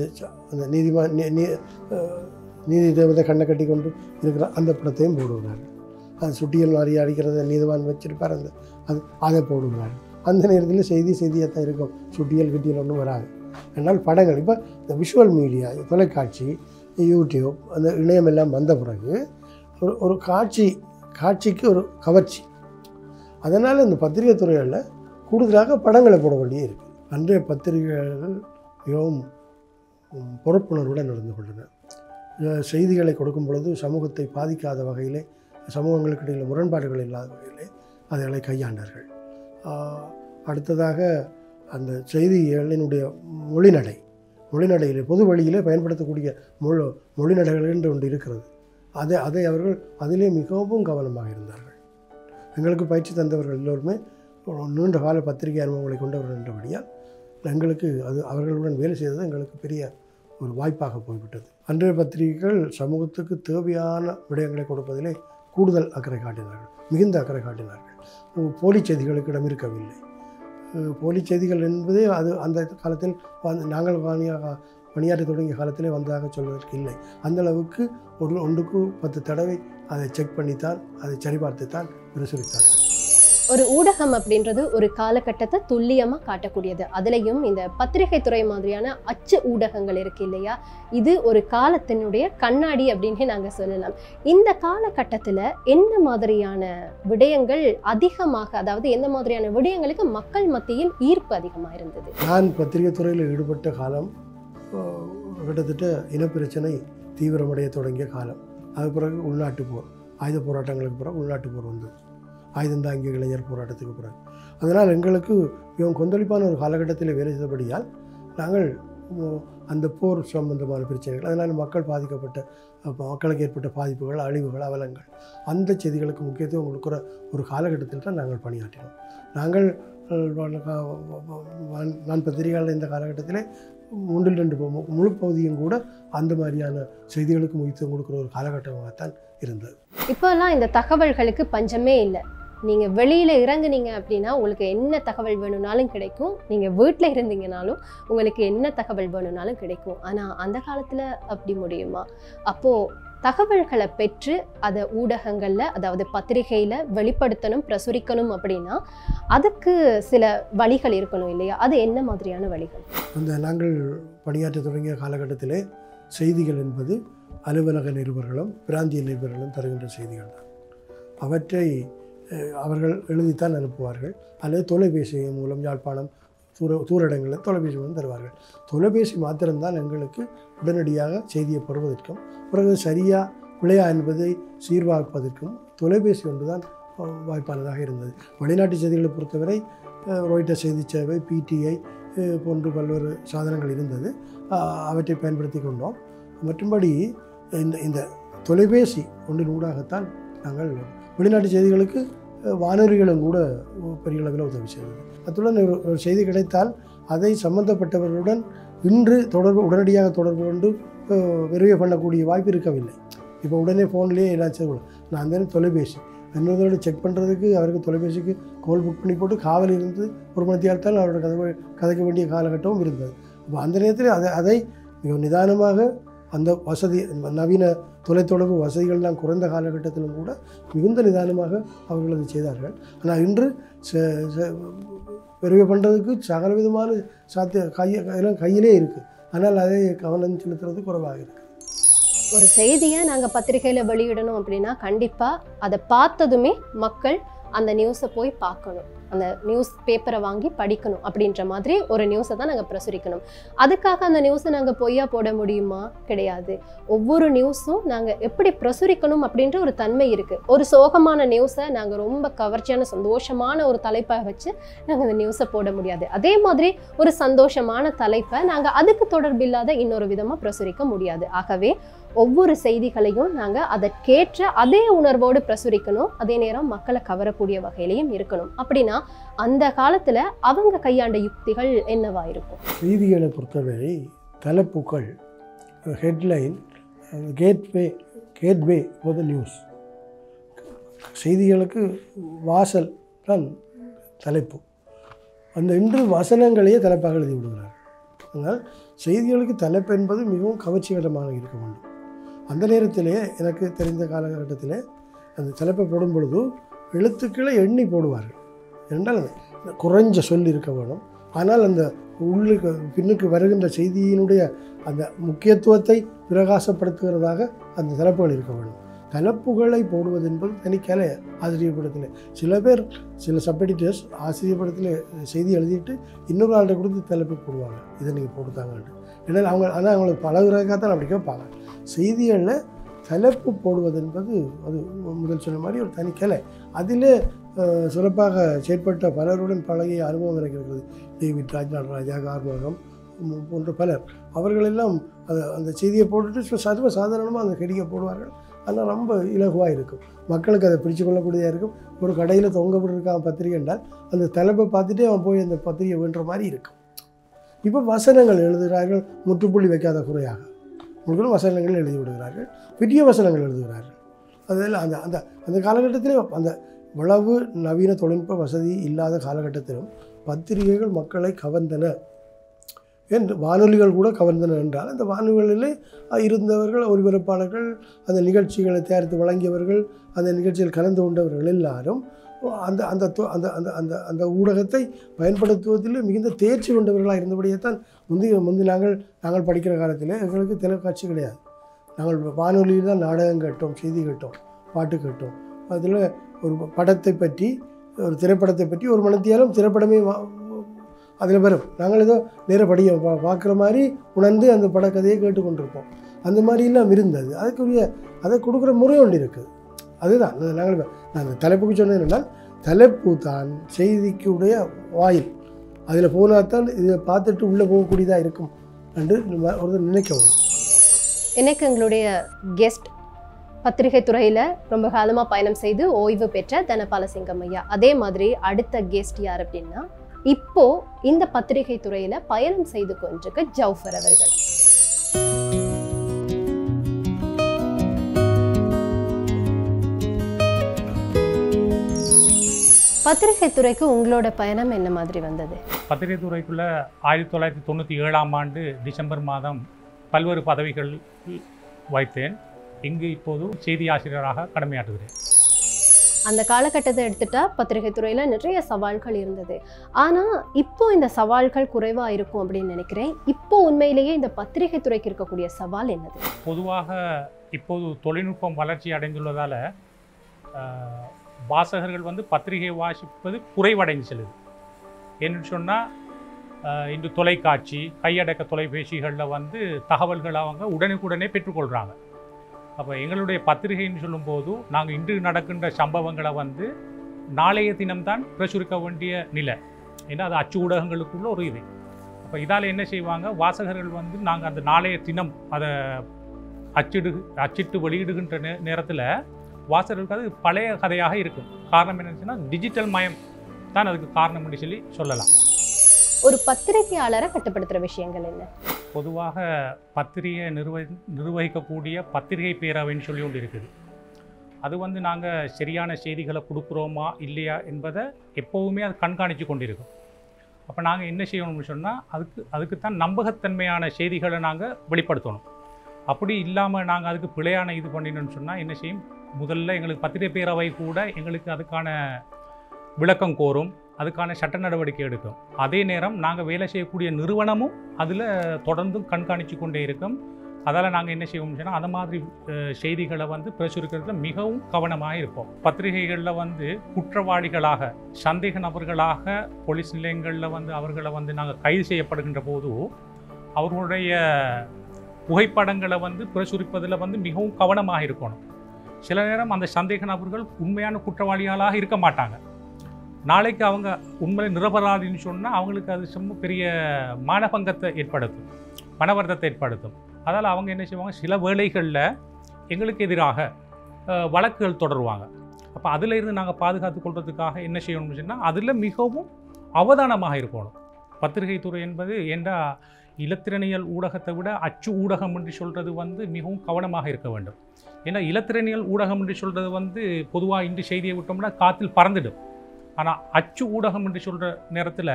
நீதி தேவதை கண்ணை கட்டி கொண்டு இருக்கிற அந்த படத்தையும் போடுகிறார்கள். அது சுட்டியல் மாதிரி அடிக்கிறத நீதிவான் வச்சிருப்பார், அதை போடுகிறார்கள். அந்த நேரத்தில் செய்தியாக தான் இருக்கும், சுட்டியல் கிட்டியல் ஒன்றும் வராது. அதனால் படங்கள் இப்போ இந்த விஷுவல் மீடியா, தொலைக்காட்சி, யூடியூப், அந்த இணையம் எல்லாம் வந்த பிறகு ஒரு காட்சிக்கு ஒரு கவர்ச்சி. அதனால் இந்த பத்திரிகை துறைகளில் கூடுதலாக படங்களை போட வேண்டியே இருக்குது. அன்றைய பத்திரிகைகள் மிகவும் பொறுப்புணர்வுடன் நடந்து கொண்டன. செய்திகளை கொடுக்கும் பொழுது சமூகத்தை பாதிக்காத வகையிலே, சமூகங்களுக்கு இடையில் முரண்பாடுகள் இல்லாத வகையிலே அதைகளை கையாண்டார்கள். அடுத்ததாக அந்த செய்திகளினுடைய மொழிநடையிலே பொது வழியிலே பயன்படுத்தக்கூடிய மொழிநடைகள் என்று ஒன்று இருக்கிறது. அதை அவர்கள் அதிலே மிகவும் கவனமாக இருந்தார்கள். எங்களுக்கு பயிற்சி தந்தவர்கள் எல்லோருமே நீண்ட கால பத்திரிகை அனுபவங்களை கொண்டவர்கள் என்றபடியால் எங்களுக்கு அவர்களுடன் வேலை செய்தது எங்களுக்கு பெரிய ஒரு வாய்ப்பாக போய்விட்டது. அன்றைய பத்திரிகைகள் சமூகத்துக்கு தேவையான விடயங்களை கொடுப்பதிலே கூடுதல் அக்கறை காட்டினார்கள், மிகுந்த அக்கறை காட்டினார்கள். போலி செய்திகளுக்கு இடம் இருக்கவில்லை. போலி செய்திகள் என்பதே அது அந்த காலத்தில் நாங்கள் பணியாற்றி தொடங்கிய காலத்திலே வந்ததாக சொல்வதற்கு இல்லை. அந்தளவுக்கு ஒன்றுக்கு 10 தடவை அதை செக் பண்ணித்தான், அதை சரிபார்த்துத்தான் பிரசுரித்தார்கள். ஒரு ஊடகம் அப்படின்றது ஒரு காலகட்டத்தை துல்லியமாக காட்டக்கூடியது. அதுலேயும் இந்த பத்திரிகை துறை மாதிரியான அச்சு ஊடகங்கள் இருக்கு இல்லையா, இது ஒரு காலத்தினுடைய கண்ணாடி அப்படின்னு நாங்கள் சொல்லலாம். இந்த காலகட்டத்தில் என்ன மாதிரியான விடயங்கள் அதிகமாக, அதாவது எந்த மாதிரியான விடயங்களுக்கு மக்கள் மத்தியில் ஈர்ப்பு அதிகமாக இருந்தது? நான் பத்திரிகை துறையில் ஈடுபட்ட காலம் கிட்டத்தட்ட இனப்பிரச்சனை தீவிரமடைய தொடங்கிய காலம். அது பிறகு உள்நாட்டு போர், ஆயுத போராட்டங்களுக்கு பிறகு உள்நாட்டு போர் வந்தது, ஆயுதம் தாங்கிய இளைஞர் போராட்டத்துக்கு பிறகு. அதனால் எங்களுக்கு மிகவும் கொந்தளிப்பான ஒரு காலகட்டத்தில் வேலை செய்தபடியால் நாங்கள் அந்த போர் சம்பந்தமான பிரச்சனைகள், அதனால் மக்களுக்கு ஏற்பட்ட பாதிப்புகள், அழிவுகள், அவலங்கள், அந்த செய்திகளுக்கு முக்கியத்துவம் கொடுக்குற ஒரு காலகட்டத்தில் தான் நாங்கள் பணியாற்றினோம். நான் பத்திரிகையாளர் இந்த காலகட்டத்திலே 3-2 முழு பகுதியும் கூட அந்த மாதிரியான செய்திகளுக்கு முக்கியத்துவம் கொடுக்குற ஒரு காலகட்டமாகத்தான் இருந்தது. இப்போல்லாம் இந்த தகவல்களுக்கு பஞ்சமே இல்லை. நீங்கள் வெளியில் இறங்குனீங்க அப்படின்னா உங்களுக்கு என்ன தகவல் வேணும்னாலும் கிடைக்கும். நீங்கள் வீட்டில் இருந்தீங்கனாலும் உங்களுக்கு என்ன தகவல் வேணும்னாலும் கிடைக்கும். ஆனால் அந்த காலத்தில் அப்படி முடியுமா? அப்போது தகவல்களை பெற்று அதை ஊடகங்களில், அதாவது பத்திரிகையில் வெளிப்படுத்தணும், பிரசுரிக்கணும் அப்படின்னா அதுக்கு சில வழிகள் இருக்கணும் இல்லையா? அது என்ன மாதிரியான வழிகள்? நாங்கள் பணியாற்ற தொடங்கிய காலகட்டத்திலே செய்திகள் என்பது அலுவலக நிருபர்களும் பிராந்திய நிருபர்களும் தருகின்ற செய்திகள் தான். அவற்றை அவர்கள் எழுதித்தான் அனுப்புவார்கள், அல்லது தொலைபேசி மூலம் யாழ்ப்பாணம் தூரடங்களில் தொலைபேசி மூலம் தருவார்கள். தொலைபேசி மாத்திரம்தான் எங்களுக்கு உடனடியாக செய்தியை பெறுவதற்கும் பிறகு சரியா பிழையா என்பதை சீர்பார்ப்பதற்கும் தொலைபேசி ஒன்றுதான் வாய்ப்பானதாக இருந்தது. வெளிநாட்டு செய்திகளை பொறுத்தவரை ராய்ட்டர்ஸ் செய்தி சேவை, பிடிஐ போன்று பல்வேறு சாதனங்கள் இருந்தது, அவற்றை பயன்படுத்தி கொண்டோம். மற்றும்படி இந்த தொலைபேசி ஒன்றின் ஊடாகத்தான் நாங்கள் வெளிநாட்டு செய்திகளுக்கு வானொலிகளும் கூட பெரிய அளவில் உதவி செய்தது. அத்துடன் ஒரு செய்தி கிடைத்தால் அதை சம்பந்தப்பட்டவர்களுடன் இன்று உடனடியாக தொடர்பு கொண்டு விரைவு பண்ணக்கூடிய வாய்ப்பு இருக்கவில்லை. இப்போ உடனே ஃபோன்லேயே எல்லாம் செய்வோம். நான் அந்த தொலைபேசி இன்னொருத்தரோட செக் பண்ணுறதுக்கு அவருக்கு தொலைபேசிக்கு கால் புக் பண்ணி போட்டு காவல் இருந்து ஒரு மணித்தியால்தான் அவரோட கதைக்க வேண்டிய காலகட்டமும் இருந்தது. இப்போ அந்த நேரத்தில் அதை மிக நிதானமாக அந்த வசதி, நவீன தொலைத்தொடர்பு வசதிகள்லாம் குறைந்த காலகட்டத்திலும் கூட மிகுந்த நிதானமாக அவர்கள் அதை செய்தார்கள். ஆனால் இன்று விரைவு பண்ணுறதுக்கு சகல விதமான எல்லாம் கையிலே இருக்குது, ஆனால் அதை கவனம் செலுத்துறது குறைவாக இருக்குது. ஒரு செய்தியை நாங்கள் பத்திரிகையில் வெளியிடணும் அப்படின்னா கண்டிப்பாக அதை பார்த்ததுமே மக்கள் அந்த நியூஸை போய் பார்க்கணும், அந்த நியூஸ் பேப்பரை வாங்கி படிக்கணும். அப்படின்ற மாதிரி ஒரு நியூஸை தான் நாங்கள் பிரசுரிக்கணும். அதுக்காக அந்த நியூஸை நாங்கள் பொய்யா போட முடியுமா? கிடையாது. ஒவ்வொரு நியூஸும் நாங்கள் எப்படி பிரசுரிக்கணும் அப்படின்ற ஒரு தன்மை இருக்குது. ஒரு சோகமான நியூஸை நாங்கள் ரொம்ப கவர்ச்சியான சந்தோஷமான ஒரு தலைப்பாக வச்சு நாங்கள் அந்த நியூஸை போட முடியாது. அதே மாதிரி ஒரு சந்தோஷமான தலைப்பை நாங்கள் அதுக்கு தொடர்பில்லாத இன்னொரு விதமாக பிரசுரிக்க முடியாது. ஆகவே ஒவ்வொரு செய்திகளையும் நாங்கள் அதற்கேற்ற அதே உணர்வோடு பிரசுரிக்கணும், அதே நேரம் மக்களை கவரக்கூடிய வகையிலையும் இருக்கணும். அப்படின்னா அந்த காலத்தில் அவங்க கையாண்ட யுக்திகள் என்னவா இருக்கும்? செய்திகளை பொறுத்தவரை தலைப்புகள், headline, gateway for the news. செய்திகளுக்கு வாசல் தான் தலைப்பு. அந்த இன்று வசனங்களையே தலைப்பாக எழுதி விடுகிறார்கள். அதனால் செய்திகளுக்கு தலைப்பு என்பது மிகவும் கவர்ச்சிகரமாக இருக்க வேண்டும். அந்த நேரத்திலே எனக்கு தெரிந்த காலகட்டத்தில் அந்த தலைப்பை போடும் பொழுது எழுத்துக்களை எண்ணி போடுவார்கள். என்றால் குறைஞ்ச சொல் இருக்க வேணும், ஆனால் அந்த உள்ளுக்கு பின்னுக்கு வருகின்ற செய்தியினுடைய அந்த முக்கியத்துவத்தை பிரகாசப்படுத்துகிறதாக அந்த தலைப்புகள் இருக்க வேண்டும். தலைப்புகளை போடுவது என்பது தனிக்கலை. ஆசிரியர் படத்தில் சில சப் எடிட்டர்ஸ் ஆசிரியர் படத்தில் செய்தி எழுதிட்டு இன்னொரு ஆள்கிட்ட கொடுத்து தலைப்பு போடுவாங்க, இதை நீங்கள் போட்டுத்தாங்கன்ட்டு. ஏன்னா ஆனால் அவங்களுக்கு பழகுறதுக்காக தான் அப்படி கேட்பாங்க. செய்திகளில் தலைப்பு போடுவது என்பது அது முதல் சொன்ன மாதிரி ஒரு தனி கலை. அதில் சிறப்பாக செயற்பட்ட பலருடன் பழகிய அனுபவம் எனக்கு இருக்கிறது. டேவிட் ராஜா, ஆர்வகம் போன்ற பலர். அவர்களெல்லாம் அந்த செய்தியை போட்டுட்டு சர்வ சாதாரணமாக அந்த கடிகை போடுவார்கள். ஆனால் ரொம்ப இலகுவாக இருக்கும், மக்களுக்கு அதை பிடிச்சு கொள்ளக்கூடியதாக இருக்கும். ஒரு கடையில் தொங்க விட்டுருக்கான் பத்திரிகை என்றால் அந்த தலைப்பை பார்த்துட்டே அவன் போய் அந்த பத்திரிகை வேண்டுற மாதிரி இருக்கும். இப்போ வசனங்கள் எழுதுகிறார்கள், முற்றுப்புள்ளி வைக்காத குறையாக முழுவதும் வசனங்கள் எழுதி விடுகிறார்கள், பெரிய வசனங்கள் எழுதுகிறார்கள். அதில் அந்த அந்த அந்த காலகட்டத்திலே அந்த இவ்வளவு நவீன தொழில்நுட்ப வசதி இல்லாத காலகட்டத்திலும் பத்திரிகைகள் மக்களை கவர்ந்தன என்று, வானொலிகள் கூட கவர்ந்தன என்றால் அந்த வானொலிகளிலே இருந்தவர்கள், ஒலிபரப்பாளர்கள், அந்த நிகழ்ச்சிகளை தயாரித்து வழங்கியவர்கள், அந்த நிகழ்ச்சியில் கலந்து கொண்டவர்கள் எல்லாரும் அந்த அந்த அந்த அந்த அந்த அந்த ஊடகத்தை பயன்படுத்துவதில் மிகுந்த தேர்ச்சி கொண்டவர்களாக இருந்தபடியே தான் முந்தி நாங்கள் படிக்கிற காலத்தில் எங்களுக்கு தொலைக்காட்சி கிடையாது. நாங்கள் வானொலியில் தான் நாடகம் கேட்டோம், செய்தி கேட்டோம், பாட்டு கேட்டோம். அதில் ஒரு படத்தை பற்றி, ஒரு திரைப்படத்தை பற்றி ஒரு மணித்தியாலும் திரைப்படமே அதில் வரும். நாங்கள் ஏதோ நேரப்படியை பார்க்குற மாதிரி உணர்ந்து அந்த படக்கதையை கேட்டுக்கொண்டிருப்போம். அந்த மாதிரிலாம் இருந்தது. அதுக்குரிய அதை கொடுக்குற முறை ஒன்று இருக்குது. அதுதான் நான் அந்த தலைப்புக்கு சொன்னது என்னென்னால், தலைப்பு தான் செய்திக்குடைய வாயில். அதில் போனால் தான் இதை பார்த்துட்டு உள்ளே போகக்கூடியதாக இருக்கும் என்று ஒரு நினைக்கவும். எனக்கு எங்களுடைய கெஸ்ட் பத்திரிகை துறையில் ரொம்ப காலமாக பயணம் செய்து ஓய்வு பெற்ற தனபாலசிங்கம் ஐயா. அதே மாதிரி அடுத்த கெஸ்ட் யார் அப்படின்னா, இப்போ இந்த பத்திரிகை துறையில் பயணம் செய்து கொண்டிருக்க ஜவுஃபர் அவர்கள். பத்திரிகை துறைக்கு உங்களோட பயணம் என்ன மாதிரி வந்தது? பத்திரிகை துறைக்குள்ள 1997ஆம் ஆண்டு டிசம்பர் மாதம் பல்வேறு பதவிகள் வைத்தேன். இங்கு இப்போது செய்தி ஆசிரியராக கடமையாற்றுகிறேன். அந்த காலகட்டத்தை எடுத்துட்டா பத்திரிகை துறையில் நிறைய சவால்கள் இருந்தது. ஆனால் இப்போ இந்த சவால்கள் குறைவாக இருக்கும் அப்படின்னு நினைக்கிறேன். இப்போ உண்மையிலேயே இந்த பத்திரிகை துறைக்கு இருக்கக்கூடிய சவால் என்னது? பொதுவாக இப்போது தொழில்நுட்பம் வளர்ச்சி அடைந்துள்ளதால் வாசகர்கள் பத்திரிகை வாசிப்பது குறைவடைந்து செல்லுது. ஏன்னு சொன்னால் இன்று தொலைக்காட்சி, கையடக்க தொலைபேசிகளில் தகவல்களை அவங்க உடனுக்குடனே பெற்றுக்கொள்கிறாங்க. அப்போ எங்களுடைய பத்திரிகைன்னு சொல்லும்போது நாங்கள் இன்று நடக்கின்ற சம்பவங்களை நாளைய தினம்தான் பிரசுரிக்க வேண்டிய நிலை. ஏன்னா அது அச்சு ஊடகங்களுக்குள்ள ஒரு இது. அப்போ இதால் என்ன செய்வாங்க, வாசகர்கள் நாங்கள் அந்த நாளைய தினம் அதை அச்சிட்டு வெளியிடுகின்ற நேரத்தில் வாசகர்களுக்கு அது பழைய கதையாக இருக்கும். காரணம் என்னச்சுன்னா டிஜிட்டல் மயம் தான் அதுக்கு காரணம் என்று சொல்லலாம். ஒரு பத்திரிகையாளரை கட்டுப்படுத்துகிற விஷயங்கள் என்ன? பொதுவாக பத்திரிகை நிர்வகிக்கக்கூடிய பத்திரிகை பேரவைன்னு சொல்லி ஒன்று இருக்குது. அது நாங்கள் சரியான செய்திகளை கொடுக்குறோமா இல்லையா என்பதை எப்போவுமே அது கண்காணித்து கொண்டிருக்கும். அப்போ நாங்கள் என்ன செய்யணும்னு சொன்னால் அதுக்குத்தான் நம்பகத்தன்மையான செய்திகளை நாங்கள் வெளிப்படுத்தணும். அப்படி இல்லாமல் நாங்கள் அதுக்கு பிழையான இது பண்ணினோம்னு சொன்னால் என்ன செய்யும், முதல்ல எங்களுக்கு பத்திரிகை பேரவை கூட எங்களுக்கு அதுக்கான விளக்கம் கோரும், அதுக்கான சட்ட நடவடிக்கை எடுக்கும். அதே நேரம் நாங்கள் வேலை செய்யக்கூடிய நிறுவனமும் அதில் தொடர்ந்தும் கண்காணித்து கொண்டே இருக்கும். அதால் நாங்கள் என்ன செய்வோம்னு சொன்னால் அந்த மாதிரி செய்திகளை பிரசுரிக்கிறதுல மிகவும் கவனமாக இருப்போம். பத்திரிகைகளில் குற்றவாளிகளாக, சந்தேக நபர்களாக போலீஸ் நிலையங்களில் அவர்களை நாங்கள் கைது செய்யப்படுகின்ற போது அவர்களுடைய புகைப்படங்களை பிரசுரிப்பதில் மிகவும் கவனமாக இருக்கணும். சில நேரம் அந்த சந்தேக நபர்கள் உண்மையான குற்றவாளிகளாக இருக்க மாட்டாங்க. நாளைக்கு அவங்க உண்மையை நிரபராதின்னு சொன்னால் அவங்களுக்கு அது ரொம்ப பெரிய மானபங்கத்தை ஏற்படுத்தும், மனவர்த்தத்தை ஏற்படுத்தும். அதால் அவங்க என்ன செய்வாங்க, சில வேளைகளில் எங்களுக்கு எதிராக வழக்குகள் தொடருவாங்க. அப்போ அதில் இருந்து நாங்கள் பாதுகாத்து கொள்வதற்காக என்ன செய்யணும்னு சொன்னால் அதில் மிகவும் அவதானமாக இருக்கணும். பத்திரிகை துறை என்பது ஏண்டா இலத்திரனியல் ஊடகத்தை விட அச்சு ஊடகம் என்று சொல்கிறது மிகவும் கவனமாக இருக்க வேண்டும். ஏன்னா இலத்திரனியல் ஊடகம் என்று சொல்கிறது பொதுவாக இன்று செய்தியை விட்டோம்னா காற்றில் பறந்துடும். ஆனால் அச்சு ஊடகம் என்று சொல்கிற நேரத்தில்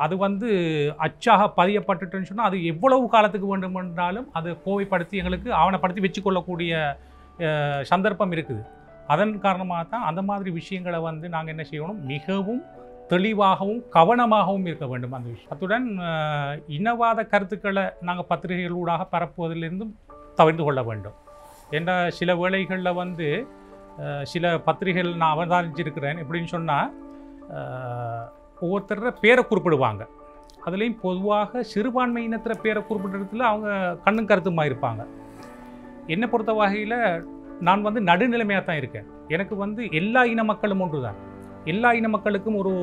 அது அச்சாக பதியப்பட்டுட்டுன்னு சொன்னால் அது எவ்வளவு காலத்துக்கு வேண்டுமென்றாலும் அதை கோவைப்படுத்தி எங்களுக்கு ஆவணப்படுத்தி வச்சுக்கொள்ளக்கூடிய சந்தர்ப்பம் இருக்குது. அதன் காரணமாக தான் அந்த மாதிரி விஷயங்களை நாங்கள் என்ன செய்யணும், மிகவும் தெளிவாகவும் கவனமாகவும் இருக்க வேண்டும் அந்த விஷயம். அத்துடன் இனவாத கருத்துக்களை நாங்கள் பத்திரிகைகளூடாக பரப்புவதிலிருந்தும் தவிர்த்து கொள்ள வேண்டும். என்ற சில வேளைகளில் சில பத்திரிகைகள் நான் அவதானிச்சிருக்கிறேன். எப்படின்னு சொன்னால் ஒவ்வொருத்தர பேரை குறிப்பிடுவாங்க. அதுலேயும் பொதுவாக சிறுபான்மையினத்திற பேரை குறிப்பிட்ட இடத்துல அவங்க கண்ணும் கருத்துமாக இருப்பாங்க. என்னை பொறுத்த வகையில் நான் வந்து நடுநிலைமையாக தான் இருக்கேன். எனக்கு வந்து எல்லா இன மக்களும் ஒன்று தான். எல்லா இன மக்களுக்கும் ஒரு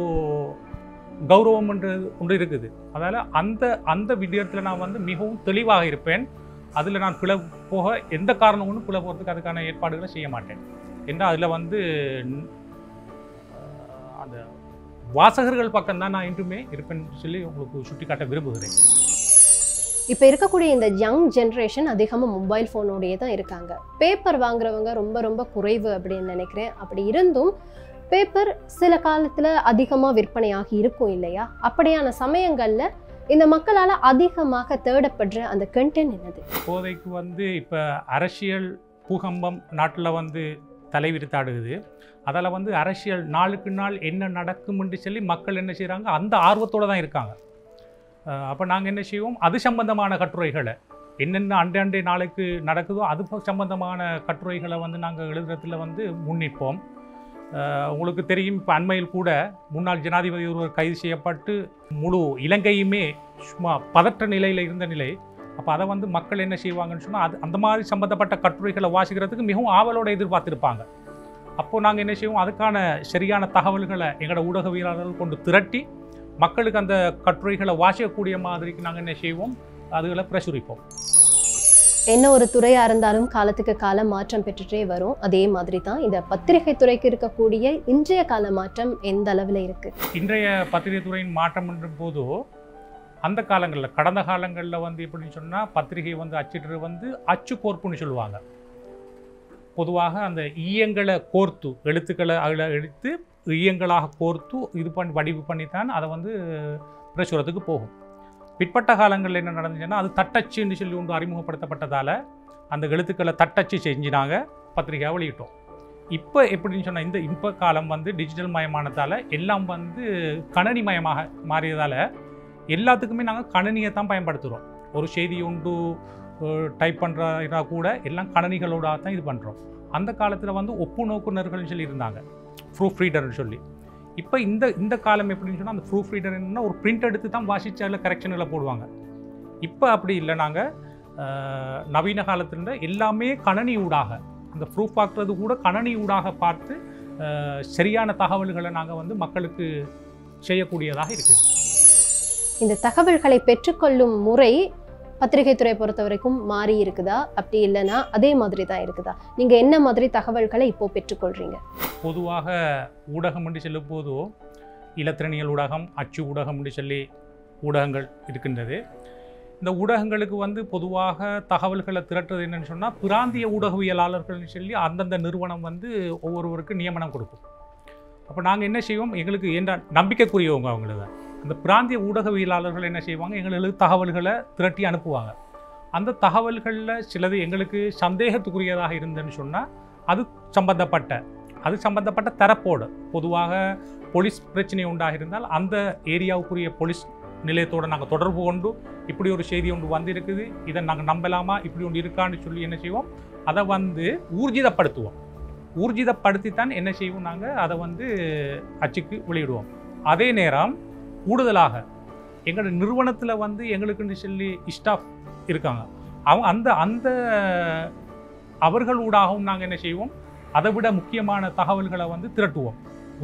கௌரவம் ஒன்று இருக்குது. அதால் அந்த விடயத்தில் நான் வந்து மிகவும் தெளிவாக இருப்பேன். அதில் நான் பிழை போக எந்த காரணம் ஒன்றும் பிழை போகிறதுக்கு அதுக்கான ஏற்பாடுகளை செய்ய மாட்டேன். ஏன்னா அதில் வந்து அந்த வாசகர்கள் பக்கம்தான் நான் இன்றுமே இருப்பேன்னு சொல்லி உங்களுக்கு சுட்டி காட்ட விரும்புகிறேன். இப்போ இருக்கக்கூடிய இந்த யங் ஜென்ரேஷன் அதிகமாக மொபைல் ஃபோனோடையே தான் இருக்காங்க. பேப்பர் வாங்குறவங்க ரொம்ப ரொம்ப குறைவு அப்படின்னு நினைக்கிறேன். அப்படி இருந்தும் பேப்பர் சில காலத்தில் அதிகமாக விற்பனையாகி இருக்கும் இல்லையா? அப்படியான சமயங்களில் இந்த மக்களால் அதிகமாக தேடப்படுற அந்த கண்டென்ட் என்னது? இப்போதைக்கு வந்து இப்போ அரசியல் பூகம்பம் நாட்டில் வந்து தலைவிரித்தாடுகுது. அதில் வந்து அரசியல் நாளுக்கு நாள் என்ன நடக்கும்னு சொல்லி மக்கள் என்ன செய்கிறாங்க, அந்த ஆர்வத்தோடு தான் இருக்காங்க. அப்போ நாங்கள் என்ன செய்வோம், அது சம்பந்தமான கட்டுரைகளை என்னென்ன அண்டை நாளைக்கு நடக்குதோ அது சம்பந்தமான கட்டுரைகளை வந்து நாங்கள் எழுதுறதுல வந்து முன்னிற்போம். உங்களுக்கு தெரியும், இப்போ அண்மையில் கூட முன்னாள் ஜனாதிபதி ஒருவர் கைது செய்யப்பட்டு முழு இலங்கையுமே சும்மா பதற்ற நிலையில் இருந்த நிலை. அப்போ அதை வந்து மக்கள் என்ன செய்வாங்கன்னு சொன்னால் அது அந்த மாதிரி சம்மந்தப்பட்ட கட்டுரைகளை வாசிக்கிறதுக்கு மிகவும் ஆவலோடு எதிர்பார்த்துருப்பாங்க. அப்போது நாங்கள் என்ன செய்வோம், அதுக்கான சரியான தகவல்களை எங்களோட ஊடகவியலாளர்கள் கொண்டு திரட்டி மக்களுக்கு அந்த கட்டுரைகளை வாசிக்கக்கூடிய மாதிரிக்கு நாங்கள் என்ன செய்வோம், அதுகளை பிரசுரிப்போம். என்ன ஒரு துறையாக இருந்தாலும் காலத்துக்கு காலம் மாற்றம் பெற்றுட்டே வரும். அதே மாதிரி தான் இந்த பத்திரிகை துறைக்கு இருக்கக்கூடிய இன்றைய கால மாற்றம் எந்த அளவில் இருக்குது? இன்றைய பத்திரிகை துறையின் மாற்றம் என்ற போதோ அந்த காலங்களில் கடந்த காலங்களில் வந்து எப்படின்னு சொன்னால் பத்திரிகை வந்து அச்சிடுறது வந்து அச்சு கோர்ப்புன்னு சொல்லுவாங்க. பொதுவாக அந்த ஈயங்களை கோர்த்து எழுத்துக்களை அதில் எடுத்து ஈயங்களாக கோர்த்து இது பண்ணி வடிவு பண்ணித்தான் அதை வந்து பிரசுரத்துக்கு போகும். பிற்பட்ட காலங்களில் என்ன நடந்துச்சுன்னா அது தட்டச்சுன்னு சொல்லி ஒன்று அறிமுகப்படுத்தப்பட்டதால் அந்த எழுத்துக்களை தட்டச்சு செஞ்சினாங்க, பத்திரிகையாக வெளியிட்டோம். இப்போ எப்படின்னு சொன்னால் இப்போ காலம் வந்து டிஜிட்டல் மயமானதால் எல்லாம் வந்து கணனி மயமாக மாறியதால் எல்லாத்துக்குமே நாங்கள் கணினியை தான் பயன்படுத்துகிறோம். ஒரு செய்தி ஒன்று டைப் பண்ணுறா கூட எல்லாம் கணினிகளோட தான் இது பண்ணுறோம். அந்த காலத்தில் வந்து ஒப்பு நோக்குனர்கள்னு சொல்லி இருந்தாங்க, ப்ரூஃப் ரீடர்னு சொல்லி. இப்போ இந்த காலம் எப்படின்னு சொன்னால் அந்த ப்ரூஃப் ரீடர் என்னன்னா ஒரு பிரிண்ட் எடுத்து தான் வாசித்து அதில் கரெக்ஷனில் போடுவாங்க. இப்போ அப்படி இல்லை, நாங்கள் நவீன காலத்தில் எல்லாமே கணனி ஊடாக அந்த ப்ரூஃப் பார்க்குறது கூட கணனி ஊடாக பார்த்து சரியான தகவல்களை நாங்கள் வந்து மக்களுக்கு செய்யக்கூடியதாக இருக்குது. இந்த தகவல்களை பெற்றுக்கொள்ளும் முறை பத்திரிகை துறை பொறுத்த வரைக்கும் மாறி இருக்குதா, அப்படி இல்லைன்னா அதே மாதிரி தான் இருக்குதா? நீங்கள் என்ன மாதிரி தகவல்களை இப்போ பெற்றுக்கொள்கிறீங்க? பொதுவாக ஊடகம் என்று சொல்லும் போதோ இலத்திரனியல் ஊடகம், அச்சு ஊடகம் என்று சொல்லி ஊடகங்கள் இருக்கின்றது. இந்த ஊடகங்களுக்கு வந்து பொதுவாக தகவல்களை திரட்டுறது என்னென்னு சொன்னால் பிராந்திய ஊடகவியலாளர்கள்னு சொல்லி அந்தந்த நிறுவனம் வந்து ஒவ்வொருவருக்கு நியமனம் கொடுக்கும். அப்போ நாங்கள் என்ன செய்வோம், எங்களுக்கு என்ன நம்பிக்கைக்குரியவங்க அவங்களுக்கு தான் அந்த பிராந்திய ஊடகவியலாளர்கள் என்ன செய்வாங்க, எங்களுக்கு தகவல்களை திரட்டி அனுப்புவாங்க. அந்த தகவல்களில் சிலது எங்களுக்கு சந்தேகத்துக்குரியதாக இருந்ததுன்னு சொன்னால் அது சம்பந்தப்பட்ட தரப்போடு பொதுவாக போலீஸ் பிரச்சனை உண்டாக இருந்தால் அந்த ஏரியாவுக்குரிய போலீஸ் நிலையத்தோடு நாங்கள் தொடர்பு கொண்டு இப்படி ஒரு செய்தி ஒன்று வந்திருக்குது, இதை நாங்கள் நம்பலாமா, இப்படி ஒன்று இருக்கான்னு சொல்லி என்ன செய்வோம், அதை வந்து ஊர்ஜிதப்படுத்தித்தான் என்ன செய்வோம், நாங்கள் அதை வந்து அச்சுக்கு வெளியிடுவோம். அதே நேரம் கூடுதலாக எங்களோட நிறுவனத்தில் வந்து எங்களுக்குன்னு சொல்லி ஸ்டாஃப் இருக்காங்க, அவங்க அந்த அவர்களூடாகவும் நாங்கள் என்ன செய்வோம், அதை விட முக்கியமான தகவல்களை வந்து திரட்டுவோம்.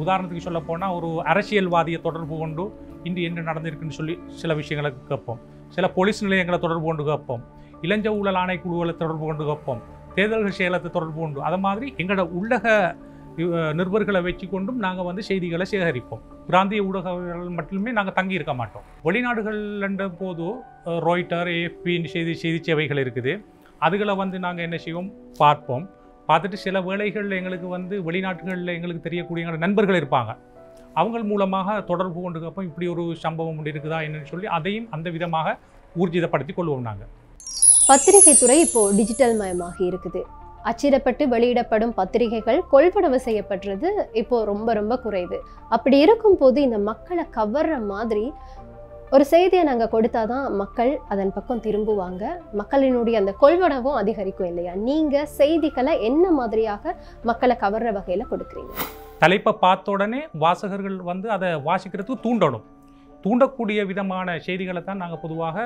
உதாரணத்துக்கு சொல்ல போனால் ஒரு அரசியல்வாதியை தொடர்பு கொண்டு இன்று என்ன நடந்திருக்குன்னு சொல்லி சில விஷயங்களை கேட்போம். சில போலீஸ் நிலையங்களை தொடர்பு கொண்டு கேட்போம். இளஞ்ச ஊழல் ஆணைக்குழுவை தொடர்பு கொண்டு கேட்போம். தேர்தல்கள் செயலத்தை தொடர்பு கொண்டு அது மாதிரி எங்களோட உள்ளக நிருபர்களை வச்சு கொண்டும் நாங்கள் வந்து செய்திகளை சேகரிப்போம். பிராந்திய ஊடகங்கள் மட்டுமே நாங்கள் தங்கி இருக்க மாட்டோம். வெளிநாடுகள்ன்ற போது ராய்ட்டர், ஏஎஃப்பின்னு செய்தி சேவைகள் இருக்குது. அதுகளை வந்து நாங்கள் என்ன செய்வோம், பார்த்துட்டு சில வேளைகளில் எங்களுக்கு வந்து வெளிநாட்டுகளில் எங்களுக்கு தெரியக்கூடிய எங்களோட நண்பர்கள் இருப்பாங்க, அவங்க மூலமாக தொடர்பு கொண்டு கேட்போம், இப்படி ஒரு சம்பவம் ஒன்று இருக்குதா என்னன்னு சொல்லி அதையும் அந்த விதமாக ஊர்ஜிதப்படுத்தி கொள்வோம். நாங்கள் பத்திரிகை துறை இப்போது டிஜிட்டல் மயமாகி இருக்குது. அச்சிடப்பட்டு வெளியிடப்படும் பத்திரிகைகள் கொள்வனவு செய்யப்படுறது இப்போது ரொம்ப ரொம்ப குறைவு. அப்படி இருக்கும்போது இந்த மக்களை கவர்ற மாதிரி ஒரு செய்தியை நாங்கள் கொடுத்தாதான் மக்கள் அதன் பக்கம் திரும்புவாங்க, மக்களினுடைய அந்த கொள்வனவும் அதிகரிக்கும் இல்லையா? நீங்கள் செய்திகளை என்ன மாதிரியாக மக்களை கவர்ற வகையில் கொடுக்குறீங்க? தலைப்பை பார்த்த உடனே வாசகர்கள் வந்து அதை வாசிக்கிறதுக்கு தூண்டணும். தூண்டக்கூடிய விதமான செய்திகளை தான் நாங்கள் பொதுவாக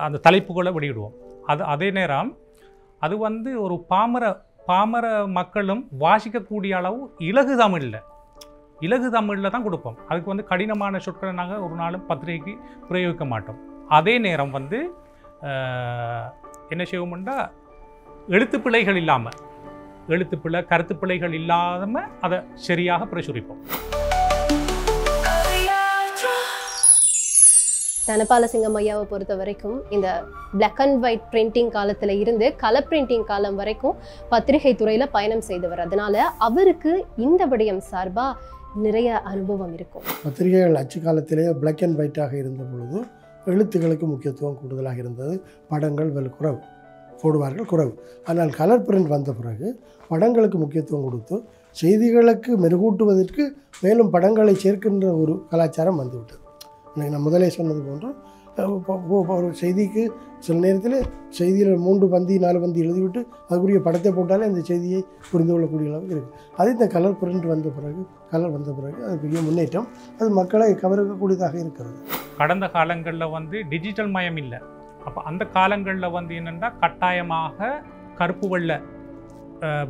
அந்த தலைப்புகளை வெளியிடுவோம். அதே நேரம் அது வந்து ஒரு பாமர மக்களும் வாசிக்கக்கூடிய அளவு இலகு தமிழில் தான் கொடுப்போம். அதுக்கு வந்து கடினமான சொற்களை நாங்கள் ஒரு நாளும் பத்திரிகைக்கு பிரயோகிக்க மாட்டோம். அதே நேரம் வந்து என்ன செய்வோம்னா எழுத்துப்பிழைகள் இல்லாமல் கருத்துப்பிழைகள் இல்லாமல் அதை சரியாக பிரசுரிப்போம். தனபாலசிங்கம் ஐயாவை பொறுத்த வரைக்கும் இந்த பிளாக் அண்ட் ஒயிட் பிரிண்டிங் காலத்தில் இருந்து கலர் பிரிண்டிங் காலம் வரைக்கும் பத்திரிகை துறையில் பயணம் செய்தவர். அதனால அவருக்கு இந்த விடயம் சார்பாக நிறைய அனுபவம் இருக்கும். பத்திரிகைகள் அச்சு காலத்திலே பிளாக் அண்ட் ஒயிட்டாக இருந்த பொழுது எழுத்துக்களுக்கு முக்கியத்துவம் கூடுதலாக இருந்தது. படங்கள் குறைவு போடுவார்கள், குறைவு. ஆனால் கலர் பிரிண்ட் வந்த பிறகு படங்களுக்கு முக்கியத்துவம் கொடுத்து செய்திகளுக்கு மெருகூட்டுவதற்கு மேலும் படங்களை சேர்க்கின்ற ஒரு கலாச்சாரம் வந்துவிட்டது. நான் முதலே சொன்னது போன்று ஒரு செய்திக்கு சில நேரத்தில் செய்தியில் 3 பந்தி 4 பந்தி எழுதிவிட்டு அதுக்குரிய படத்தை போட்டாலே அந்த செய்தியை புரிந்து கொள்ளக்கூடிய அளவுக்கு இருக்குது. அது இந்த கலர் பிரிண்ட் வந்த பிறகு அது பெரிய முன்னேற்றம். அது மக்களை கவர்க்கக்கூடியதாக இருக்கிறது. கடந்த காலங்களில் வந்து டிஜிட்டல் மயம் இல்லை. அப்போ அந்த காலங்களில் வந்து என்னென்னா கட்டாயமாக கருப்பு வெள்ளை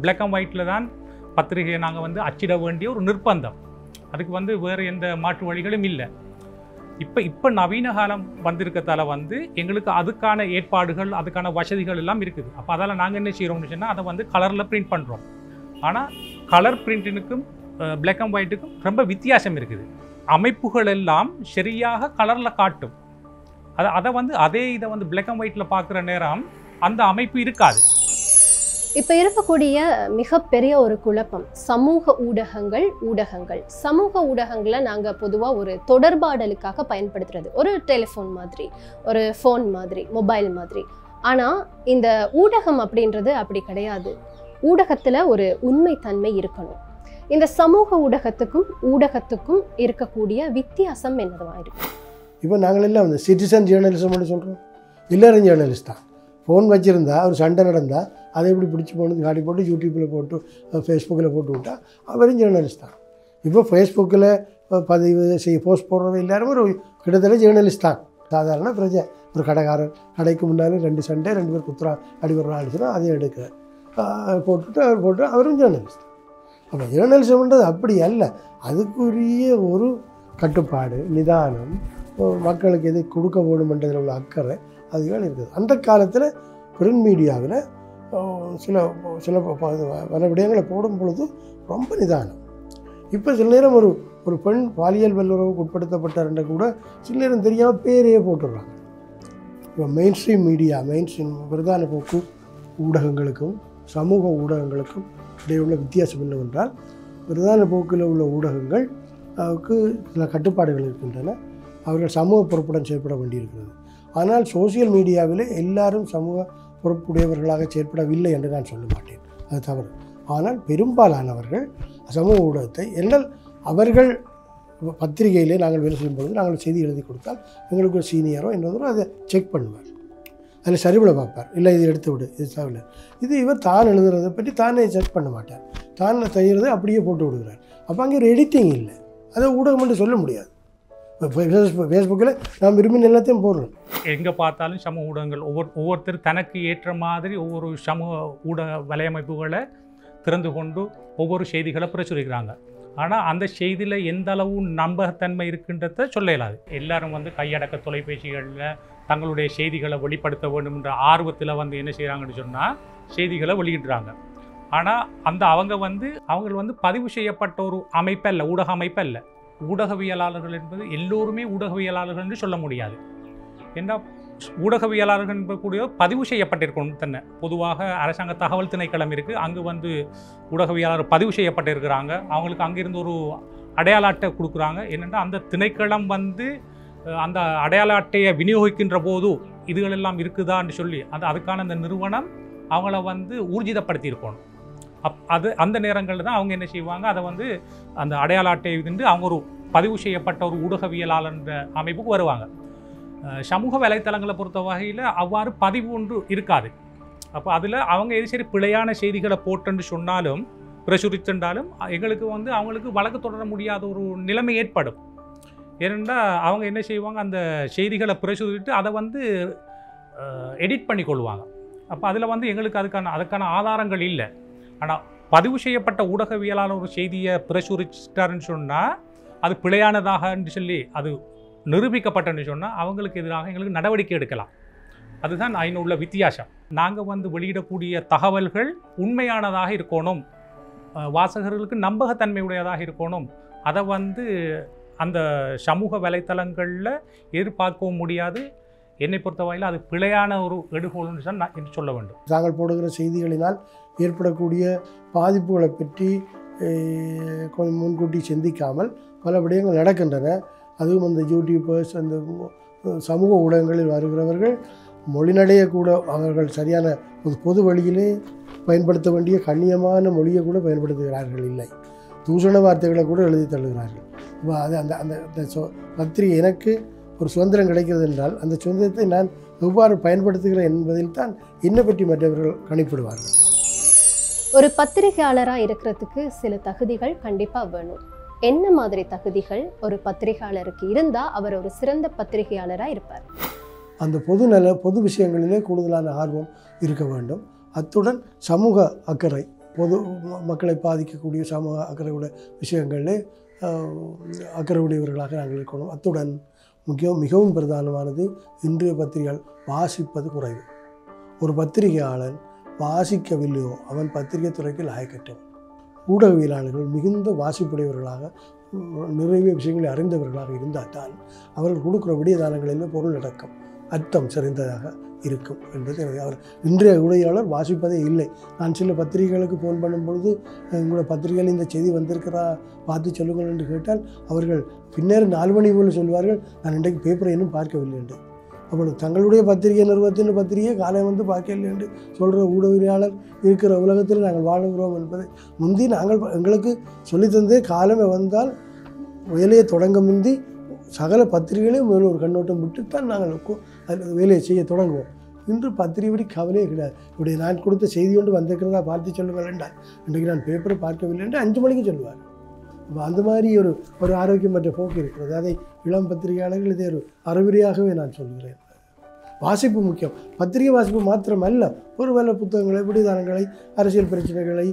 பிளாக் அண்ட் ஒயிட்டில் தான் பத்திரிகையை நாங்கள் வந்து அச்சிட வேண்டிய ஒரு நிர்பந்தம். அதுக்கு வந்து வேறு எந்த மாற்று வழிகளும் இல்லை. இப்போ நவீன காலம் வந்திருக்கிறதால வந்து எங்களுக்கு அதுக்கான ஏற்பாடுகள் அதுக்கான வசதிகள் எல்லாம் இருக்குது. அப்போ அதெல்லாம் நாங்கள் என்ன செய்கிறோம்னு சொன்னால் அதை வந்து கலரில் பிரிண்ட் பண்ணுறோம். ஆனால் கலர் பிரிண்டினுக்கும் பிளாக் அண்ட் ஒயிட்டுக்கும் ரொம்ப வித்தியாசம் இருக்குது. அமைப்புகள் எல்லாம் சரியாக கலரில் காட்டும். அதை வந்து இதை வந்து பிளாக் அண்ட் ஒயிட்டில் பார்க்குற நேரம் அந்த அமைப்பு இருக்காது. இப்போ இருக்கக்கூடிய மிகப்பெரிய ஒரு குழப்பம் சமூக ஊடகங்களை நாங்கள் பொதுவாக ஒரு தொடர்பாடலுக்காக பயன்படுத்துறது. ஒரு டெலிஃபோன் மாதிரி, ஒரு ஃபோன் மாதிரி, மொபைல் மாதிரி. ஆனால் இந்த ஊடகம் அப்படின்றது அப்படி கிடையாது. ஊடகத்தில் ஒரு உண்மைத்தன்மை இருக்கணும். இந்த சமூக ஊடகத்துக்கும் இருக்கக்கூடிய வித்தியாசம் என்னதுவா இருக்கு? இப்போ நாங்கள் எல்லாம் வந்து சிட்டிசன் ஜேர்னலிசம்னு சொல்கிறோம். எல்லாரும் ஜேர்னலிஸ்ட் தான். ஃபோன் வச்சுருந்தா ஒரு சண்டை நடந்தால் அதை எப்படி பிடிச்சி போனது காட்டி போட்டு யூடியூப்பில் போட்டு ஃபேஸ்புக்கில் போட்டு விட்டால் அவரும் ஜேர்னலிஸ்ட் தான். இப்போ ஃபேஸ்புக்கில் பதிவு போஸ்ட் போடுறது எல்லாரும் ஒரு கிட்டத்தட்ட ஜேர்னலிஸ்ட் தான். சாதாரண பிரஜை, ஒரு கடைக்காரர் கடைக்கு முன்னாலே 2 சண்டை 2 பேர் குத்துறா அடிபடுறா அடிச்சுனா அதையும் எடுக்க போட்டு அவரும் ஜேர்னலிஸ்ட். அப்போ ஜேர்னலிசம்ன்றது அப்படி அல்ல. அதுக்குரிய ஒரு கட்டுப்பாடு, நிதானம், மக்களுக்கு எது கொடுக்க வேணுமென்றதில் உள்ள அக்கறை அதுகள் இருக்குது. அந்த காலத்தில் பிரிண்ட் மீடியாவில் சில பல விடயங்களை போடும் பொழுது ரொம்ப நிதானம். இப்போ சில நேரம் ஒரு பெண் பாலியல் வல்லுறவுக்கு உட்படுத்தப்பட்டார்ன்ற கூட சில நேரம் தெரியாமல் பேரையே போட்டுடுறாங்க. இப்போ மெயின் ஸ்ட்ரீம் பிரதான போக்கு ஊடகங்களுக்கும் சமூக ஊடகங்களுக்கும் இடையுள்ள வித்தியாசம் என்னவென்றால், பிரதான போக்கில் உள்ள ஊடகங்களுக்கு சில கட்டுப்பாடுகள் இருக்கின்றன. அவர்கள் சமூக பொறுப்புடன் செயல்பட வேண்டியிருக்கிறது. ஆனால் சோசியல் மீடியாவில் எல்லாரும் சமூக பொறுப்புடையவர்களாக செயற்படவில்லை என்று நான் சொல்ல மாட்டேன், அது தவறு. ஆனால் பெரும்பாலானவர்கள் சமூக ஊடகத்தை என்றால் அவர்கள் பத்திரிகையிலே நாங்கள் வேலை செய்யும்பொழுது நாங்கள் செய்தி எழுதி கொடுத்தால் எங்களுக்கு ஒரு சீனியரோ என்பதோ அதை செக் பண்ணுவார், அதில் சரிபட பார்ப்பார். இல்லை இது எடுத்து விடு, இது தேவையில்லை. இது இவர் தான் எழுதுறதை பற்றி தானே செக் பண்ண மாட்டார், தான் செய்கிறதை அப்படியே போட்டு விடுகிறார். அப்போ அங்கே ஒரு எடிட்டிங் இல்லை. அதை ஊடகம் என்று சொல்ல முடியாது. ஃபேஸ்புக்கில் நாம் விரும்பின எல்லாத்தையும் போடுறோம். எங்கே பார்த்தாலும் சமூக ஊடகங்கள் ஒவ்வொருத்தர் தனக்கு ஏற்ற மாதிரி ஒவ்வொரு சமூக ஊடக வலையமைப்புகளை திறந்து கொண்டு ஒவ்வொரு செய்திகளை பிரசுரிக்கிறாங்க. ஆனால் அந்த செய்தியில் எந்த அளவு நம்பகத்தன்மை இருக்குன்றத சொல்ல இயலாது. எல்லாரும் வந்து கையடக்க தொலைபேசிகளில் தங்களுடைய செய்திகளை வெளிப்படுத்த வேண்டும்ன்ற ஆர்வத்தில் வந்து என்ன செய்கிறாங்கன்னு சொன்னால் செய்திகளை வெளியிடுறாங்க. ஆனால் அவங்க வந்து பதிவு செய்யப்பட்ட ஒரு அமைப்பல்ல, ஊடக அமைப்பல்ல. ஊடகவியலாளர்கள் என்பது எல்லோருமே ஊடகவியலாளர்கள் என்று சொல்ல முடியாது. ஏன்னா ஊடகவியலாளர்கள் என்பக்கூடிய பதிவு செய்யப்பட்டிருக்கணும் தன்னை. பொதுவாக அரசாங்க தகவல் திணைக்களம் இருக்குது, அங்கே வந்து ஊடகவியலாளர் பதிவு செய்யப்பட்டிருக்கிறாங்க. அவங்களுக்கு அங்கிருந்து ஒரு அடையாள அட்டை கொடுக்குறாங்க. என்னென்னா அந்த திணைக்களம் வந்து அந்த அடையாள அட்டையை விநியோகிக்கின்ற போது இதுகளெல்லாம் இருக்குதான்னு சொல்லி அதுக்கான அந்த நிறுவனம் அவங்கள வந்து ஊர்ஜிதப்படுத்தியிருக்கணும். அந்த நேரங்களில் தான் அவங்க என்ன செய்வாங்க, அதை வந்து அந்த அடையாள அட்டையை வந்து அவங்க ஒரு பதிவு செய்யப்பட்ட ஒரு ஊடகவியலாளர்ன்ற அமைப்புக்கு வருவாங்க. சமூக வலைத்தளங்களை பொறுத்த வகையில் அவ்வாறு பதிவு ஒன்று இருக்காது. அப்போ அதில் அவங்க எது சரி பிழையான செய்திகளை போட்டுன்னு சொன்னாலும் பிரசுரித்தாலும் எங்களுக்கு வந்து அவங்களுக்கு வழக்கு தொடர முடியாத ஒரு நிலைமை ஏற்படும். ஏனென்றால் அவங்க என்ன செய்வாங்க, அந்த செய்திகளை பிரசுரித்து அதை வந்து எடிட் பண்ணி கொள்வாங்க. அப்போ அதில் வந்து எங்களுக்கு அதுக்கான ஆதாரங்கள் இல்லை. ஆனால் பதிவு செய்யப்பட்ட ஊடகவியலாளர் ஒரு செய்தியை பிரசுரிச்சிட்டாருன்னு சொன்னால் அது பிழையானதாகன்னு சொல்லி அது நிரூபிக்கப்பட்டன்னு சொன்னால் அவங்களுக்கு எதிராக எங்களுக்கு நடவடிக்கை எடுக்கலாம். அதுதான் உள்ள வித்தியாசம். நாங்கள் வந்து வெளியிடக்கூடிய தகவல்கள் உண்மையானதாக இருக்கணும், வாசகர்களுக்கு நம்பகத்தன்மை உடையதாக இருக்கணும். அதை வந்து அந்த சமூக வலைத்தளங்களில் எதிர்பார்க்கவும் முடியாது. என்னை பொறுத்தவரையில் அது பிழையான ஒரு எடுகோள்னு தான் நான் சொல்ல வேண்டும். தாங்கள் போடுகிற செய்திகளினால் ஏற்படக்கூடிய பாதிப்புகளை பற்றி கொஞ்சம் முன்கூட்டி சிந்திக்காமல் பல விடயங்கள் நடக்கின்றன. அதுவும் அந்த யூடியூபர்ஸ், அந்த சமூக ஊடகங்களில் வருகிறவர்கள் மொழிநடையை கூட அவர்கள் சரியான பொது வழியிலே பயன்படுத்த வேண்டிய கண்ணியமான மொழியை கூட பயன்படுத்துகிறார்கள் இல்லை, தூஷண வார்த்தைகளை கூட எழுதி தள்ளுகிறார்கள். அது அந்த அந்த பத்திரிகை எனக்கு ஒரு சுதந்திரம் கிடைக்கிறது என்றால் அந்த சுதந்திரத்தை நான் எவ்வாறு பயன்படுத்துகிறேன் என்பதில் தான் என்னை பற்றி மற்றவர்கள் கணிப்பிடுவார்கள். ஒரு பத்திரிகையாளராக இருக்கிறதுக்கு சில தகுதிகள் கண்டிப்பாக வேணும். என்ன மாதிரி தகுதிகள் ஒரு பத்திரிகையாளருக்கு இருந்தால் அவர் ஒரு சிறந்த பத்திரிகையாளராக இருப்பார்? அந்த பொது விஷயங்களிலே கூடுதலான ஆர்வம் இருக்க வேண்டும். அத்துடன் சமூக அக்கறை, பொது மக்களை பாதிக்கக்கூடிய சமூக அக்கறையுடைய விஷயங்களிலே அக்கறை உடையவர்களாக நாங்கள் இருக்கணும். அத்துடன் மிகவும் பிரதானமானது இன்றைய பத்திரிகைகள் வாசிப்பது குறைவு. ஒரு பத்திரிகையாளன் வாசிக்கவில்லையோ அவன் பத்திரிகை துறைக்கு லாயக்கற்றவன். ஊடகவியலாளர்கள் மிகுந்த வாசிப்புடையவர்களாக நிறைய விஷயங்களை அறிந்தவர்களாக இருந்தால் தான் அவர்கள் கொடுக்குற விடியதானங்களிலே பொருள் அடக்கம் அர்த்தம் சிறந்ததாக இருக்கும் என்பது அவர் இன்றைய ஊடகவியலாளர் வாசிப்பதே இல்லை. நான் சில பத்திரிகைகளுக்கு ஃபோன் பண்ணும்பொழுது உங்களோட பத்திரிகையில் இந்த செய்தி வந்திருக்கிறா பார்த்து சொல்லுங்கள் என்று கேட்டால் அவர்கள் பின்னர் 4 மணி போல் சொல்வார்கள், நான் இன்றைக்கு பேப்பரை இன்னும் பார்க்கவில்லை என்று. அப்பொழுது தங்களுடைய பத்திரிகை நிறுவனத்தின் பத்திரிகை காலை வந்து பார்க்கவில்லை என்று சொல்கிற ஊடகவியலாளர் இருக்கிற உலகத்தில் நாங்கள் வாழுகிறோம் என்பதை முந்தி எங்களுக்கு சொல்லித்தந்தே காலமே வந்தால் வேலையை தொடங்க முந்தி சகல பத்திரிகைகளையும் மேலும் ஒரு கண்ணோட்டம் விட்டுத்தான் நாங்கள் அதில் வேலையை செய்ய தொடங்குவோம். இன்று பத்திரிகை கவலையே கிடையாது. இப்படி நான் கொடுத்த செய்தி ஒன்று வந்திருக்கிறதா பார்த்து சொல்லுங்கள் என்றால் இன்றைக்கு நான் பேப்பரை பார்க்கவில்லை என்று 5 மணிக்கு சொல்லுவார். அப்போ அந்த மாதிரி ஒரு ஆரோக்கியமற்ற போக்கு இருக்கிறது. அதை இளம் பத்திரிகையாளர்கள் இதை ஒரு அறிவுரையாகவே நான் சொல்கிறேன். வாசிப்பு முக்கியம். பத்திரிகை வாசிப்பு மாத்திரமல்ல, ஒரு வேலை புத்தகங்களை, விடுதானங்களை, அரசியல் பிரச்சனைகளை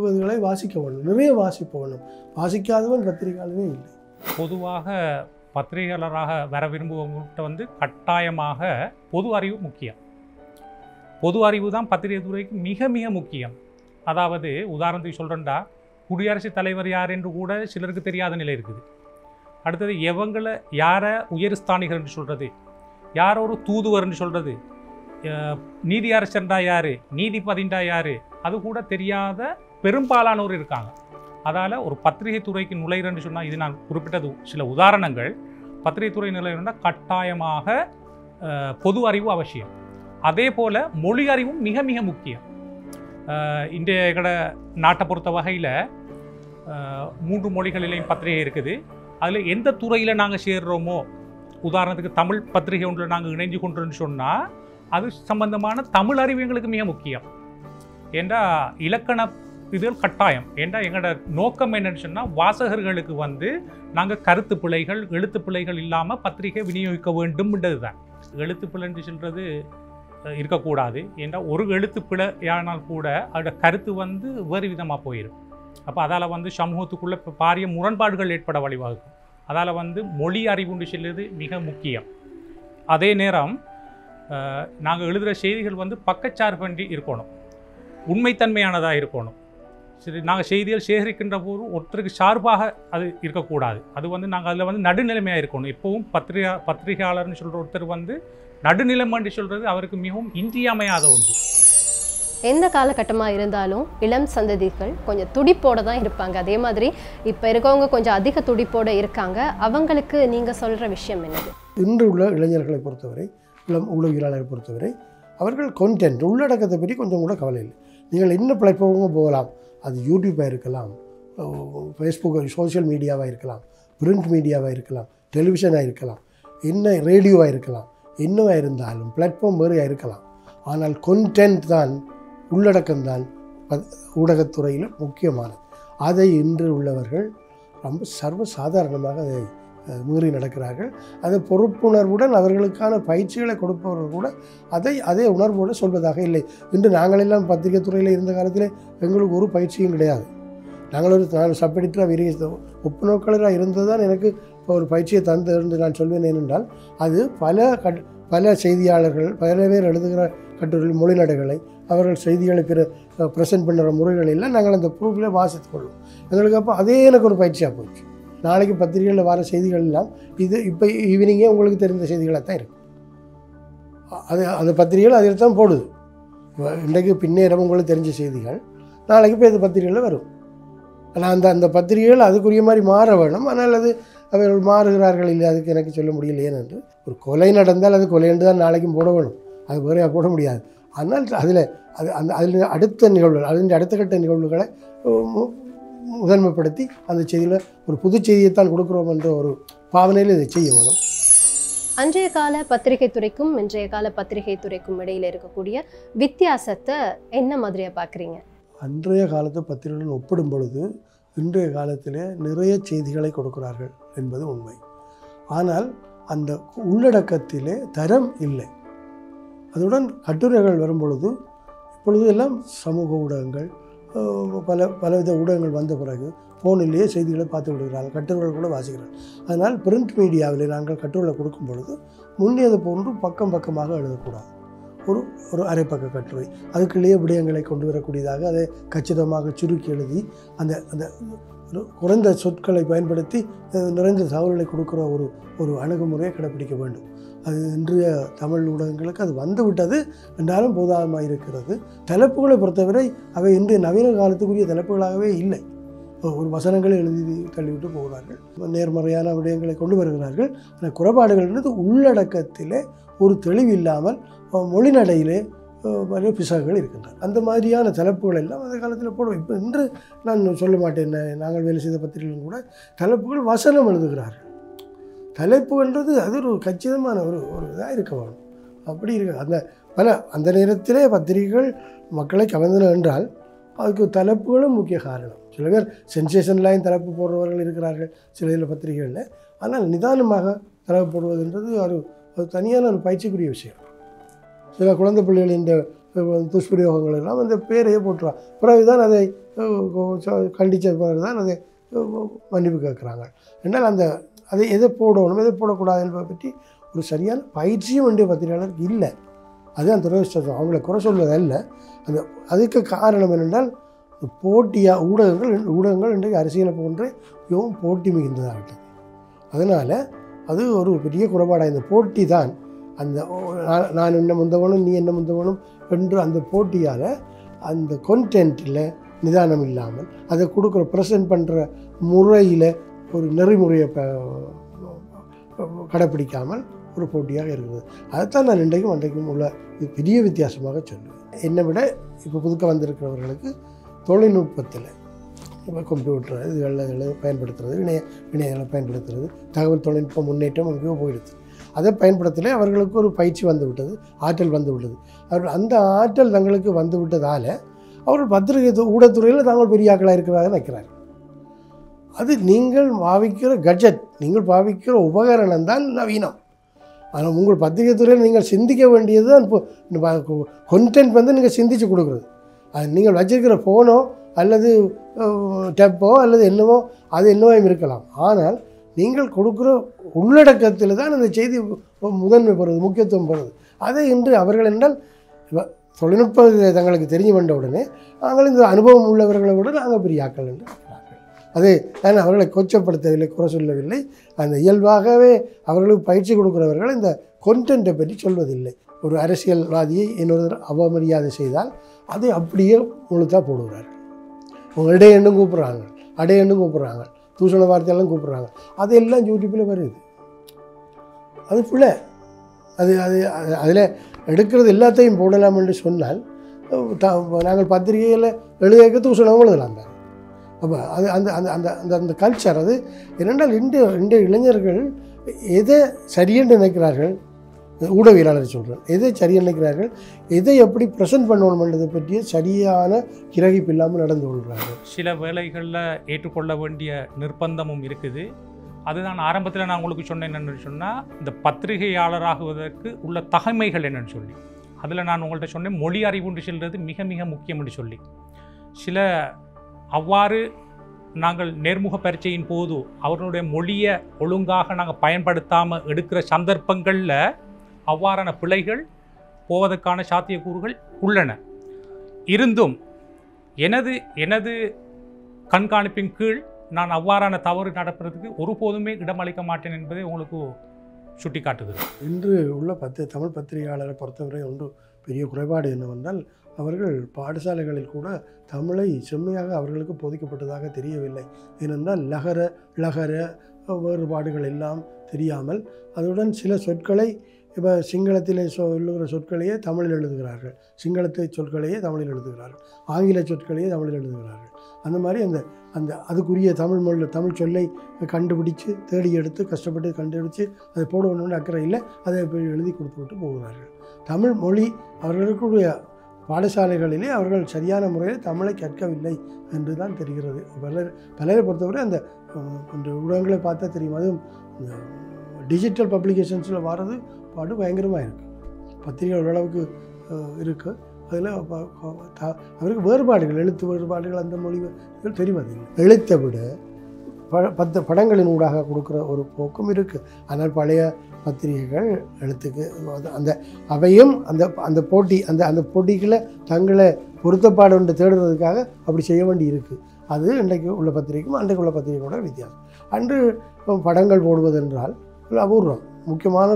இதுகளை வாசிக்க வேண்டும். நிறைய வாசிக்க வேண்டும். வாசிக்காதவன் பத்திரிகையாளரே இல்லை. பொதுவாக பத்திரிகையாளராக வர விரும்புவவங்கள்கிட்ட வந்து கட்டாயமாக பொது அறிவு முக்கியம். பொது அறிவு தான் பத்திரிகை துறைக்கு மிக மிக முக்கியம். அதாவது உதாரணத்துக்கு சொல்கிறேன்டா, குடியரசுத் தலைவர் யார் என்று கூட சிலருக்கு தெரியாத நிலை இருக்குது. அடுத்தது யாரை உயர்ஸ்தானிகர் என்று சொல்கிறது, யார் ஒரு தூதுவர்னு சொல்கிறது, நீதி அரசர்ண்டா யார், நீதிபதிண்டா யார், அது கூட தெரியாத பெரும்பாலானோர் இருக்காங்க. அதால் ஒரு பத்திரிகை துறைக்கு நுழைகிறன்னு சொன்னால், இது நான் குறிப்பிட்டது சில உதாரணங்கள். பத்திரிகை துறை நுழைகிறன்னா கட்டாயமாக பொது அறிவு அவசியம். அதே போல் மொழி அறிவும் மிக மிக முக்கியம். இன்றைய நாட்டை பொறுத்த வகையில் 3 மொழிகளிலேயும் பத்திரிகை இருக்குது. அதில் எந்த துறையில் நாங்கள் சேர்றோமோ, உதாரணத்துக்கு தமிழ் பத்திரிகை ஒன்றில் நாங்கள் இணைஞ்சு கொண்டுன்னு சொன்னால் அது சம்பந்தமான தமிழ் அறிவு எங்களுக்கு மிக முக்கியம். ஏண்டா இலக்கண இதுகள் கட்டாயம். ஏண்டா எங்களோட நோக்கம் என்னன்னு சொன்னால், வாசகர்களுக்கு வந்து நாங்கள் கருத்து பிழைகள், எழுத்து பிழைகள் இல்லாமல் பத்திரிகை விநியோகிக்க வேண்டும்ன்றது தான். எழுத்து பிழைன்னு சொல்கிறது இருக்கக்கூடாது. ஏன்னா ஒரு எழுத்து பிழையானால் கூட அதோட கருத்து வந்து வேறு விதமாக போயிடும். அப்போ அதால் வந்து சமூகத்துக்குள்ளே பாரிய முரண்பாடுகள் ஏற்பட வழிவகுக்கும். அதால் வந்து மொழி அறிவுன்னு சொல்லுறது மிக முக்கியம். அதே நேரம் நாங்கள் எழுதுகிற செய்திகள் வந்து பக்கச்சார்பன்றி இருக்கணும், உண்மைத்தன்மையானதாக இருக்கணும். சரி, நாங்கள் செய்திகள் சேகரிக்கின்ற போது ஒருத்தருக்கு சார்பாக அது இருக்கக்கூடாது. அது வந்து நாங்கள் அதில் வந்து நடுநிலைமையாக இருக்கணும். எப்பவும் பத்திரிகையாளர்னு சொல்கிற ஒருத்தர் வந்து நடுநிலைமைன்னு சொல்கிறது அவருக்கு மிகவும் இன்றியமையாத ஒன்று. எந்த காலகட்டமாக இருந்தாலும் இளம் சந்ததிகள் கொஞ்சம் துடிப்போடு தான் இருப்பாங்க. அதே மாதிரி இப்போ இருக்கவங்க கொஞ்சம் அதிக துடிப்போடு இருக்காங்க. அவங்களுக்கு நீங்கள் சொல்கிற விஷயம் என்னது? இன்று உள்ள இளைஞர்களை பொறுத்தவரை, இளம் ஊடகவியலாளர்களை பொறுத்தவரை அவர்கள் கண்டென்ட் உள்ளடக்கத்தை பற்றி கொஞ்சம் கூட கவலை இல்லை. நீங்கள் என்ன பிளாட்ஃபார்மாக போகலாம், அது யூடியூப்பாக இருக்கலாம், ஃபேஸ்புக் சோஷியல் மீடியாவாக இருக்கலாம், பிரிண்ட் மீடியாவாக இருக்கலாம், டெலிவிஷனாக இருக்கலாம், என்ன ரேடியோவாக இருக்கலாம், என்னவாக இருந்தாலும் பிளாட்ஃபார்ம் வேறையாக இருக்கலாம். ஆனால் கண்டென்ட் தான், உள்ளடக்கம்தான் ஊடகத்துறையில் முக்கியமானது. அதை இன்று உள்ளவர்கள் ரொம்ப சர்வசாதாரணமாக அதை மீறி நடக்கிறார்கள். அது பொறுப்புணர்வுடன் அவர்களுக்கான பயிற்சிகளை கொடுப்பவர்கள் கூட அதே உணர்வோடு சொல்வதாக இல்லை. இன்று நாங்களெல்லாம் பத்திரிகை துறையில் இருந்த காலத்தில் எங்களுக்கு ஒரு பயிற்சியும் கிடையாது. நான் சப் எடிட்டராக ஒப்புநோக்கலராக இருந்தது தான் எனக்கு ஒரு பயிற்சியை தந்து என்று நான் சொல்வேன். ஏனென்றால் அது பல செய்தியாளர்கள் பல பேர் எழுதுகிற கட்டுரைகள் மொழிநடைகளை அவர்கள் செய்திகளை ப்ரெசென்ட் பண்ணுற முறைகள் எல்லாம் நாங்கள் அந்த ப்ரூஃபில் வாசித்து கொள்வோம். எங்களுக்கு அப்போ அதே எனக்கு ஒரு பயிற்சியாக போச்சு. நாளைக்கு பத்திரிகைகளில் வர செய்திகள் எல்லாம் இப்போ ஈவினிங்கே உங்களுக்கு தெரிந்த செய்திகளாக தான் இருக்கும். அந்த பத்திரிகைகள் அதில் தான் போடுது. இன்றைக்கு பின்னேரம் உங்களுக்கு தெரிஞ்ச செய்திகள் நாளைக்கு இப்போ இந்த பத்திரிகைகளில் வரும். ஆனால் அந்த பத்திரிகைகள் அதுக்குரிய மாதிரி மாற வேணும். ஆனால் அவர்கள் மாறுகிறார்கள் இல்லை, அதுக்கு எனக்கு சொல்ல முடியல. ஏனென்று ஒரு கொலை நடந்தால் அது கொலை என்று தான் நாளைக்கும் போட வேணும், அது வேறையாக போட முடியாது. ஆனால் அதில் அடுத்த நிகழ்வுகள் அதில் அடுத்த கட்ட நிகழ்வுகளை முதன்மைப்படுத்தி அந்த செய்தியில் ஒரு புது செய்தியைத்தான் கொடுக்குறோம் என்ற ஒரு பாவனையில் இதை செய்ய வேணும். அன்றைய கால பத்திரிகை துறைக்கும் இன்றைய கால பத்திரிகை துறைக்கும் இடையில் இருக்கக்கூடிய வித்தியாசத்தை என்ன மாதிரியாக பார்க்குறீங்க? அன்றைய காலத்து பத்திரிகைகளுடன் ஒப்பிடும் பொழுது இன்றைய காலத்தில் நிறைய செய்திகளை கொடுக்கிறார்கள் என்பது உண்மை. ஆனால் அந்த உள்ளடக்கத்திலே தரம் இல்லை. அதுடன் கட்டுரைகள் வரும்பொழுது இப்பொழுது எல்லாம் சமூக ஊடகங்கள் பலவித ஊடகங்கள் வந்த பிறகு ஃபோனிலேயே செய்திகளை பார்த்து விடுகிறார்கள், கட்டுரைகள் கூட வாசிக்கிறார்கள். அதனால் பிரிண்ட் மீடியாவில் நாங்கள் கட்டுரைகளை கொடுக்கும் பொழுது முன்னியது போன்று பக்கமாக எழுதக்கூடாது. ஒரு அரைப்பக்க கட்டுரை அதுக்குள்ளேயே விடயங்களை கொண்டு வரக்கூடியதாக அதை கச்சிதமாக சுருக்கி எழுதி அந்த குறைந்த சொற்களை பயன்படுத்தி நிறைந்த தகவல்களை கொடுக்குற ஒரு அணுகுமுறையை கடைப்பிடிக்க வேண்டும். அது இன்றைய தமிழ் ஊடகங்களுக்கு அது வந்துவிட்டது என்றாலும் போதாமல் இருக்கிறது. தலைப்புகளை பொறுத்தவரை அவை இன்றைய நவீன காலத்துக்குரிய தலைப்புகளாகவே இல்லை. ஒரு வசனங்களை எழுதி தள்ளிவிட்டு போகிறார்கள், நேர்மறையான விடயங்களை கொண்டு வருகிறார்கள். அந்த குறைபாடுகள்ன்றது உள்ளடக்கத்திலே ஒரு தெளிவில்லாமல் மொழிநடையிலே பல பிசகுகள் இருக்கின்றன. அந்த மாதிரியான தலைப்புகள் எல்லாம் அந்த காலத்தில் போடுவோம். இப்போ இன்று நான் சொல்ல மாட்டேன், நாங்கள் வேலை செய்த பத்திரிகைகளும் கூட தலைப்புகள் வசனம் எழுதுகிறார்கள். தலைப்புன்றது அது ஒரு கச்சிதமான ஒரு இதாக இருக்க வேணும். அப்படி இருக்கு. அந்த நேரத்திலே பத்திரிகைகள் மக்களை கவர்ந்தன என்றால் அதுக்கு தலைப்புகளும் முக்கிய காரணம். சில பேர் சென்சேஷன் லைன் தலைப்பு போடுறவர்கள் இருக்கிறார்கள் சில இதில் பத்திரிகைகளில். ஆனால் நிதானமாக தலைப்பு போடுவதுன்றது ஒரு தனியான ஒரு பயிற்சிக்குரிய விஷயம். சில குழந்தை பிள்ளைகளின் துஷ்பிரயோகங்கள் எல்லாம் அந்த பேரையே போட்டுருவாங்க. பிறகுதான் அதை கண்டித்த பிறகுதான் அதை மன்னிப்பு கேட்குறாங்க. என்றால் அதை எதை போடணும் எதை போடக்கூடாது என்பதை பற்றி ஒரு சரியான பயிற்சியும் வேண்டிய பத்திரிகையாளருக்கு இல்லை. அதுதான் துரதிர்ஷ்டம். அவங்கள குறை சொல்வதல்ல. அதுக்கு காரணம் என்னென்றால் ஊடகங்கள் இன்றைக்கு அரசியலை போன்றே மிகவும் போட்டி மிகுந்ததாகிட்டது. அதனால் அது ஒரு பெரிய குறைபாடாக இந்த போட்டி தான். நான் என்ன முந்தவனும் நீ என்ன முந்தவனும் என்று அந்த போட்டியால் அந்த கொன்டென்ட்டில் நிதானம் இல்லாமல் அதை கொடுக்குற ப்ரெசென்ட் பண்ணுற முறையில் ஒரு நெறிமுறையை கடைப்பிடிக்காமல் ஒரு போட்டியாக இருக்குது. அதைத்தான் நான் அன்றைக்கும் உள்ள பெரிய வித்தியாசமாக சொல்லுவேன். என்னை விட இப்போ புதுக்க வந்திருக்கிறவர்களுக்கு தொழில்நுட்பத்தில் இப்போ கம்ப்யூட்டர் இதுகளில் பயன்படுத்துறது, இணையங்களை பயன்படுத்துறது, தகவல் தொழில்நுட்ப முன்னேற்றம் எங்கேயோ போயிடுது. அதை பயன்படுத்தலே அவர்களுக்கு ஒரு பயிற்சி வந்து விட்டது, ஆற்றல் வந்து விட்டது. அவர்கள் அந்த ஆற்றல் தங்களுக்கு வந்து விட்டதால் அவர்கள் பத்திரிகை ஊடகத்துறையில் தாங்கள் பெரிய ஆக்களாக இருக்கிறதாக நினைக்கிறார்கள். அது நீங்கள் பாவிக்கிற கட்ஜெட், நீங்கள் பாவிக்கிற உபகரணம் தான் நவீனம். ஆனால் உங்கள் பத்திரிகை துறையில் நீங்கள் சிந்திக்க வேண்டியது தான் இப்போ கொன்டென்ட் வந்து நீங்கள் சிந்தித்து கொடுக்குறது. அது நீங்கள் வச்சிருக்கிற ஃபோனோ அல்லது டெப்போ அல்லது என்னவோ அது என்னவோ இருக்கலாம். ஆனால் நீங்கள் கொடுக்குற உள்ளடக்கத்தில் தான் அந்த செய்தி முதன்மை பெறுவது, முக்கியத்துவம் பெறுவது. அதை இன்று அவர்கள் என்றால் தொழில்நுட்ப தங்களுக்கு தெரிஞ்சு வந்த உடனே நாங்கள் இந்த அனுபவம் உள்ளவர்களை விட நாங்கள் பெரிய ஆக்கள் என்று இருக்கிறார்கள். அது நான் அவர்களை கொச்சப்படுத்தவில்லை, குறை சொல்லவில்லை. அந்த இயல்பாகவே அவர்களுக்கு பயிற்சி கொடுக்குறவர்கள் இந்த கொன்டென்ட்டை பற்றி சொல்வதில்லை. ஒரு அரசியல்வாதியை இன்னொரு அவமரியாதை செய்தால் அதை அப்படியே முழுத்தாக போடுகிறார்கள். உங்கள் எண்ணும் கூப்பிட்றாங்க, தூஷண வார்த்தையெல்லாம் கூப்பிட்றாங்க. அதெல்லாம் யூடியூப்பில் வருது. அது பிள்ளை. அதில் எடுக்கிறது எல்லாத்தையும் போடலாம் என்று சொன்னால் நாங்கள் பத்திரிகையில் எழுதிக்க தூஷணமும் எழுதலாம் தான். அப்போ அந்த கல்ச்சர் அது என்னென்றால் இன்றைய இளைஞர்கள் எதை சரியென்று நினைக்கிறார்கள், ஊடகவியலாளர் சொல்கிறேன், எதை சரியாக நினைக்கிறார்கள், எதை எப்படி ப்ரெசென்ட் பண்ணணும்ன்றதை பற்றிய சரியான கிரகிப்பு இல்லாமல் நடந்து கொள்கிறார்கள். சில வேளைகளில் ஏற்றுக்கொள்ள வேண்டிய நிர்பந்தமும் இருக்குது. அதுதான் ஆரம்பத்தில் நான் உங்களுக்கு சொன்னேன் என்னென்னு சொன்னால், இந்த பத்திரிகையாளராகுவதற்கு உள்ள தகைமைகள் என்னென்னு சொல்லி, அதில் நான் உங்கள்கிட்ட சொன்னேன் மொழி அறிவுன்று சொல்கிறது மிக மிக முக்கியம் என்று சொல்லி. சில அவ்வாறு நாங்கள் நேர்முக பரீட்சையின் போது அவர்களுடைய மொழியை ஒழுங்காக நாங்கள் பயன்படுத்தாமல் எடுக்கிற சந்தர்ப்பங்களில் அவ்வாறான பிழைகள் போவதற்கான சாத்தியக்கூறுகள் உள்ளன. இருந்தும் எனது கண்காணிப்பின் கீழ் நான் அவ்வாறான தவறு நடப்பதற்கு ஒருபோதுமே இடமளிக்க மாட்டேன் என்பதை உங்களுக்கு சுட்டி காட்டுகிறேன். இன்று உள்ள தமிழ் பத்திரிகையாளரை பொறுத்தவரை ஒன்று பெரிய குறைபாடு என்னவென்றால், அவர்கள் பாடசாலைகளில் கூட தமிழை செம்மையாக அவர்களுக்கு போதிக்கப்பட்டதாக தெரியவில்லை. ஏனென்றால் லகர வேறுபாடுகள் எல்லாம் தெரியாமல், அதுடன் சில சொற்களை இப்போ சிங்களத்திலே சொல்லுகிற சொற்களையே தமிழில் எழுதுகிறார்கள், சிங்களத்தை சொற்களையே தமிழில் எழுதுகிறார்கள், ஆங்கில சொற்களையே தமிழில் எழுதுகிறார்கள். அந்த மாதிரி அந்த அதுக்குரிய தமிழ் சொல்லை கண்டுபிடிச்சு தேடி எடுத்து கஷ்டப்பட்டு கண்டுபிடிச்சு அதை போடணும்னு அக்கறை இல்லை, அதை எழுதி கொடுத்து விட்டு போகிறார்கள். தமிழ் மொழி அவர்களுக்குரிய பாடசாலைகளிலே அவர்கள் சரியான முறையில் தமிழை கற்கவில்லை என்று தான் தெரிகிறது. பலரை பொறுத்தவரை அந்த ஊடகங்களை பார்த்தா தெரியும். அதுவும் டிஜிட்டல் பப்ளிகேஷன்ஸில் வர்றது பாடு பயங்கரமாக இருக்குது. பத்திரிகை ஓரளவுக்கு இருக்குது. அதில் அவருக்கு வேறுபாடுகள், எழுத்து வேறுபாடுகள், அந்த மொழிகள் தெரிவதில்லை. எழுத்தை விட படங்களின் ஊடாக கொடுக்குற ஒரு போக்கும் இருக்குது. ஆனால் பழைய பத்திரிகைகள் எழுத்துக்கு அவையும் அந்த போட்டிகளை தங்களை பொருத்தப்பாடு ஒன்று தேடுறதுக்காக அப்படி செய்ய வேண்டி இருக்குது. அது இன்றைக்கு உள்ள பத்திரிகைக்கும் அன்றைக்கு உள்ள பத்திரிகையோட வித்தியாசம். அன்று படங்கள் போடுவதென்றால் அபூர்வம், முக்கியமான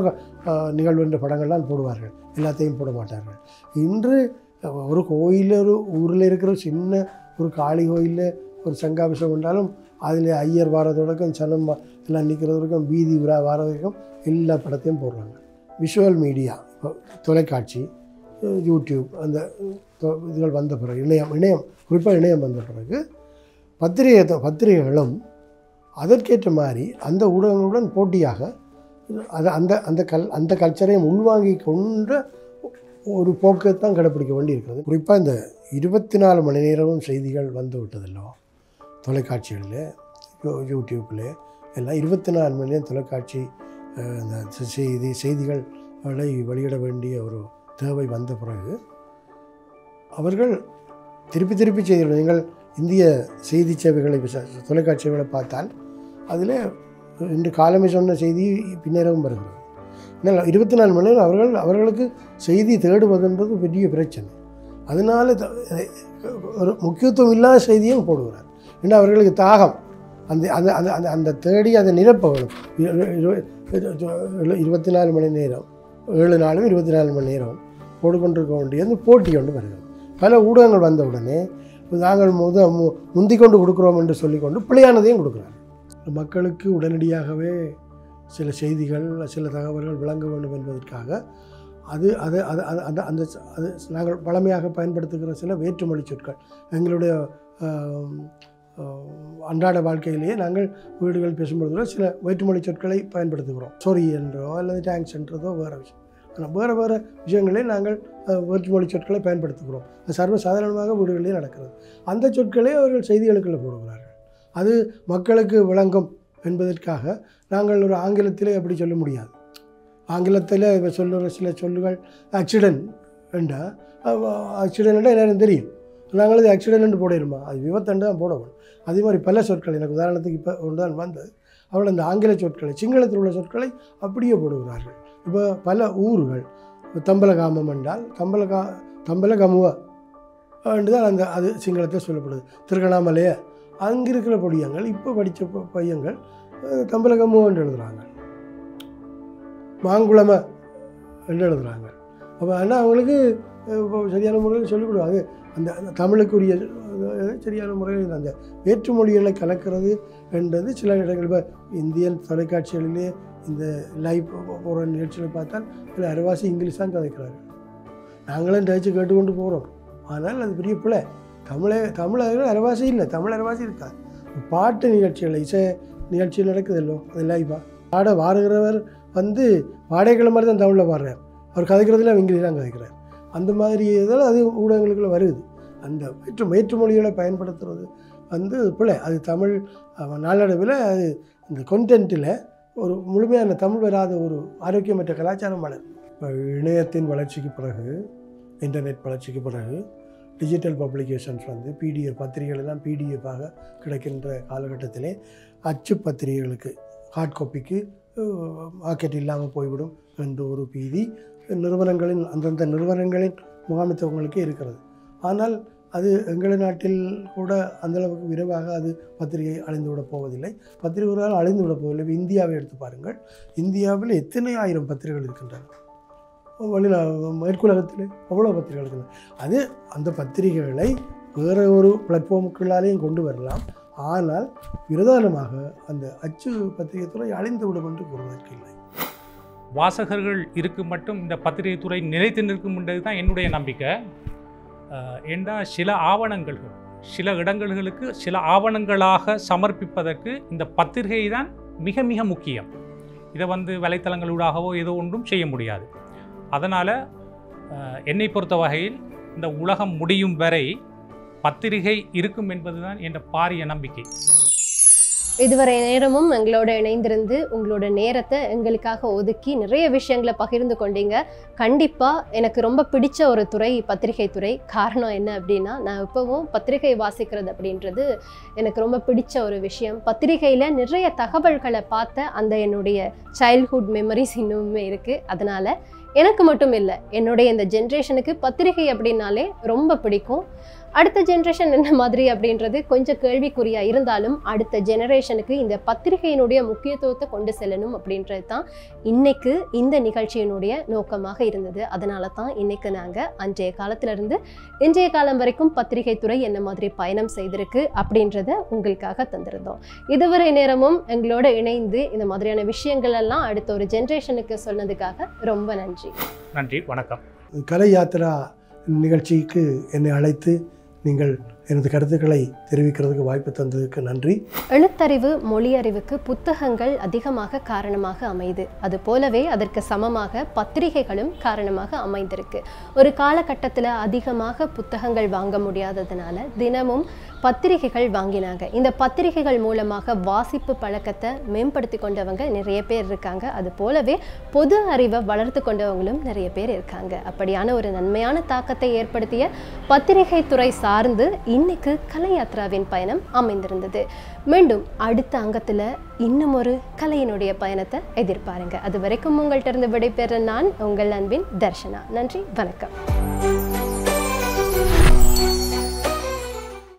நிகழ்வு என்ற படங்கள்லாம் போடுவார்கள், எல்லாத்தையும் போட மாட்டார்கள். இன்று ஒரு கோயிலில், ஒரு ஊரில் இருக்கிற சின்ன ஒரு காளி கோயிலில் ஒரு சங்காபிஷம் கொண்டாலும் அதில் ஐயர் வாரதோடக்கும் சனம் எல்லாம் நிற்கிறதுக்கும் வீதி விழா வார வரைக்கும் எல்லா படத்தையும் போடுறாங்க. விஷுவல் மீடியா, தொலைக்காட்சி, யூடியூப், அந்த இதுகள் வந்த பிறகு, இணையம் குறிப்பாக இணையம் வந்த பிறகு பத்திரிகைகளும் அதற்கேற்ற மாதிரி அந்த ஊடகங்களுடன் போட்டியாக அந்த கல்ச்சரையும் உள்வாங்கி கொண்ட ஒரு போக்கைத்தான் கடைப்பிடிக்க வேண்டி இருக்கிறது. குறிப்பாக இந்த 24 மணி நேரமும் செய்திகள் வந்து விட்டதில்லோ, தொலைக்காட்சிகளில், யூடியூப்பில் எல்லாம் 24 மணி நேரம் தொலைக்காட்சி இந்த செய்திகளை வெளியிட வேண்டிய ஒரு தேவை வந்த பிறகு அவர்கள் திருப்பி செய்திகள், நீங்கள் இந்திய செய்தி சேவைகளை தொலைக்காட்சி சேவைகளை பார்த்தால் அதில் இன்று காலமே சொன்ன செய்தி பின்னேறவும் வருகிறது. ஏன்னால் 24 மணி நேரம் அவர்களுக்கு செய்தி தேடுவதுன்றது பெரிய பிரச்சனை. அதனால் ஒரு முக்கியத்துவம் இல்லாத செய்தியும் போடுகிறார். ஏன்னா அவர்களுக்கு தாகம், அந்த தேடி அதை நிரப்ப வேணும். 24 மணி நேரம் 7 நாளும் 24 மணி நேரம் போட்டுக்கொண்டிருக்க வேண்டிய அந்த போட்டி கொண்டு வருகிறது. பல ஊடகங்கள் வந்த உடனே நாங்கள் முந்திக்கொண்டு கொடுக்குறோம் என்று சொல்லிக்கொண்டு பிழையானதையும் கொடுக்குறாங்க. மக்களுக்கு உடனடியாகவே சில செய்திகள், சில தகவல்கள் விளங்க வேண்டும் என்பதற்காக அந்த நாங்கள் பழமையாக பயன்படுத்துகிற சில வேற்றுமொழி சொற்கள், எங்களுடைய அன்றாட வாழ்க்கையிலேயே நாங்கள் வீடுகள் பேசும்பொழுது சில வேற்றுமொழி சொற்களை பயன்படுத்துகிறோம். சொரி என்றோ அல்லது டேங்க்ஸ் என்றதோ வேறு விஷயம். ஆனால் வேறு விஷயங்களே நாங்கள் வேற்றுமொழி சொற்களை பயன்படுத்துகிறோம். அது சர்வசாதாரணமாக வீடுகளிலே நடக்கிறது. அந்த சொற்களே அவர்கள் செய்திகளுக்குள்ளே போடுகிறார்கள். அது மக்களுக்கு விளங்கும் என்பதற்காக நாங்கள் ஒரு ஆங்கிலத்திலே அப்படி சொல்ல முடியாது. ஆங்கிலத்தில் சொல்லுகிற சில சொல்லுகள் ஆக்சிடென்ட் என்றால் ஆக்சிடென்ட்னா எல்லாரும் தெரியும். நாங்கள் அது ஆக்சிடென்ட் போடிடுமா, அது விபத்தண்டு தான் போடணும். அதே மாதிரி பல சொற்கள், எனக்கு உதாரணத்துக்கு இப்போ ஒன்று தான் வந்தது, அவள் அந்த ஆங்கில சொற்களை, சிங்களத்தில் உள்ள சொற்களை அப்படியே போடுகிறார்கள். இப்போ பல ஊர்கள் தம்பலகாமம் என்றால் தம்பலகமுவ என்று தான் அது சிங்களத்தில் சொல்லப்படுது. திருகணாமலையை அங்கே இருக்கிற பொடியங்கள், இப்போ படித்த பையங்கள் தம்பலகமுவ என்று எழுதுகிறாங்க, மாங்குளம என்று எழுதுகிறாங்க. அப்போ ஆனால் அவங்களுக்கு சரியான முறையில் சொல்லிக் கொடுவாங்க. அந்த தமிழுக்குரிய சரியான முறையில் அந்த வேற்றுமொழிகளை கலக்கிறது என்றது சில இடங்கள். இப்போ இந்திய தொலைக்காட்சிகளிலே இந்த லைவ் போகிற நிகழ்ச்சிகளை பார்த்தால் இதில் அரைவாசி இங்கிலீஷ் தான் கதைக்கிறார்கள். நாங்களும் டச்சு கேட்டுக்கொண்டு போகிறோம். ஆனால் அது பெரிய பிள்ளை. தமிழர்கள் அரைவாசி இல்லை, தமிழ் அரைவாசி இருக்காது. பாட்டு நிகழ்ச்சிகள், இசை நிகழ்ச்சிகள் நடக்குதில்லோ, அது லைவாக பாட வாருகிறவர் பாடைக்கிழமை மாதிரி தான் தமிழில் பாடுறார். அவர் கதைக்கிறதுல இங்கிலீஷ் தான் கதைக்கிறார். அந்த மாதிரி இதில் அது ஊடகங்களுக்குள்ள வருது. அந்த வேற்றுமொழிகளை பயன்படுத்துறது பிள்ளை. அது தமிழ் நாளடைவில் அது இந்த கொன்டென்ட்டில் ஒரு முழுமையான தமிழ் வராத ஒரு ஆரோக்கியமற்ற கலாச்சாரம் வளரும். இப்போ இணையத்தின் வளர்ச்சிக்கு பிறகு, இன்டர்நெட் வளர்ச்சிக்கு பிறகு டிஜிட்டல் பப்ளிகேஷன்ஸ் வந்து பிடிஎஃப் பத்திரிகைகள் எல்லாம் பிடிஎஃபாக கிடைக்கின்ற காலகட்டத்திலே அச்சு பத்திரிகைகளுக்கு ஹார்ட் காப்பிக்கு மார்க்கெட் இல்லாமல் போய்விடும் என்ற ஒரு பீதி நிறுவனங்களின் அந்தந்த நிறுவனங்களின் முகாமித்துவங்களுக்கு இருக்கிறது. ஆனால் அது எங்கள் நாட்டில் கூட அந்தளவுக்கு விரைவாக அது பத்திரிகை அழிந்துவிடப் போவதில்லை. பத்திரிகைகளால் அழிந்துவிடப் போவதில்லை. இந்தியாவை எடுத்து பாருங்கள். இந்தியாவில் எத்தனை ஆயிரம் பத்திரிகைகள் இருக்கின்றன. மேற்குலகத்தில் அவ்வளோ பத்திரிகைகள் இருக்கின்றன. அது அந்த பத்திரிகைகளை வேறு ஒரு பிளாட்ஃபார்முக்குள்ளாலேயும் கொண்டு வரலாம். ஆனால் பிரதானமாக அந்த அச்சு பத்திரிகை துறை அழிந்துவிடும் என்று கூறுவதற்கு இல்லை. வாசகர்கள் இருக்கும் மட்டும் இந்த பத்திரிகை துறை நிலைத்து நிற்கும் என்றது தான் என்னுடைய நம்பிக்கை. ஏண்டா சில ஆவணங்கள் சில இடங்களுக்கு சில ஆவணங்களாக சமர்ப்பிப்பதற்கு இந்த பத்திரிகை தான் மிக மிக முக்கியம். இதை வலைத்தளங்களூடாகவோ ஏதோ ஒன்றும் செய்ய முடியாது. அதனால் என்னை பொறுத்த வகையில் இந்த உலகம் முடியும் வரை பத்திரிகை இருக்கும் என்பதுதான் என்ற பாரிய நம்பிக்கை. இதுவரை நேரமும் எங்களோட இணைந்திருந்து உங்களோட நேரத்தை எங்களுக்காக ஒதுக்கி நிறைய விஷயங்களை பகிர்ந்து கொண்டீங்க. கண்டிப்பாக எனக்கு ரொம்ப பிடிச்ச ஒரு துறை பத்திரிகை துறை. காரணம் என்ன அப்படின்னா, நான் இப்போவும் பத்திரிகை வாசிக்கிறது அப்படின்றது எனக்கு ரொம்ப பிடிச்ச ஒரு விஷயம். பத்திரிகையில் நிறைய தகவல்களை பார்த்த அந்த என்னுடைய சைல்ட்ஹுட் மெமரிஸ் இன்னுமே இருக்குது. அதனால் எனக்கு மட்டும் இல்லை, என்னுடைய இந்த ஜென்ரேஷனுக்கு பத்திரிகை அப்படின்னாலே ரொம்ப பிடிக்கும். அடுத்த ஜென்ரேஷன் என்ன மாதிரி அப்படின்றது கொஞ்சம் கேள்விக்குறியாக இருந்தாலும் அடுத்த ஜெனரேஷனுக்கு இந்த பத்திரிகையினுடைய முக்கியத்துவத்தை கொண்டு செல்லணும் அப்படின்றது தான் இன்னைக்கு இந்த நிகழ்ச்சியினுடைய நோக்கமாக இருந்தது. அதனால தான் இன்னைக்கு நாங்கள் அன்றைய காலத்திலிருந்து இன்றைய காலம் வரைக்கும் பத்திரிகை துறை என்ன மாதிரி பயணம் செய்திருக்கு அப்படின்றத உங்களுக்காக தந்திருந்தோம். இதுவரை நேரமும் எங்களோட இணைந்து இந்த மாதிரியான விஷயங்கள் எல்லாம் அடுத்த ஒரு ஜென்ரேஷனுக்கு சொன்னதுக்காக ரொம்ப நன்றி. நன்றி, வணக்கம். கலை யாத்திரா நிகழ்ச்சிக்கு என்னை அழைத்து நீங்கள் எனது கருத்துக்களை தெரிவிக்கிறதுக்கு வாய்ப்பு தந்ததுக்கு நன்றி. எழுத்தறிவு மொழி அறிவுக்கு புத்தகங்கள் அதிகமாக காரணமாக அமைது. அது போலவே அதற்கு சமமாக பத்திரிகைகளும் காரணமாக அமைந்திருக்கு. ஒரு காலகட்டத்தில் அதிகமாக புத்தகங்கள் வாங்க முடியாததுனால தினமும் பத்திரிகைகள் வாங்கினாங்க. இந்த பத்திரிகைகள் மூலமாக வாசிப்பு பழக்கத்தை மேம்படுத்தி கொண்டவங்க நிறைய பேர் இருக்காங்க. அது போலவே பொது அறிவை வளர்த்து கொண்டவங்களும் நிறைய பேர் இருக்காங்க. அப்படியான ஒரு நன்மையான தாக்கத்தை ஏற்படுத்திய பத்திரிகை துறை சார்ந்து இன்னைக்கு கலை யாத்ராவின் பயணம் அமைந்திருந்தது. மீண்டும் அடுத்த அங்கத்தில் இன்னும் ஒரு கலையினுடைய பயணத்தை எதிர்பாருங்க. அது வரைக்கும் உங்கள்கிட்ட இருந்து விடைபெற நான் உங்கள் அன்பின் தர்ஷனா. நன்றி, வணக்கம்.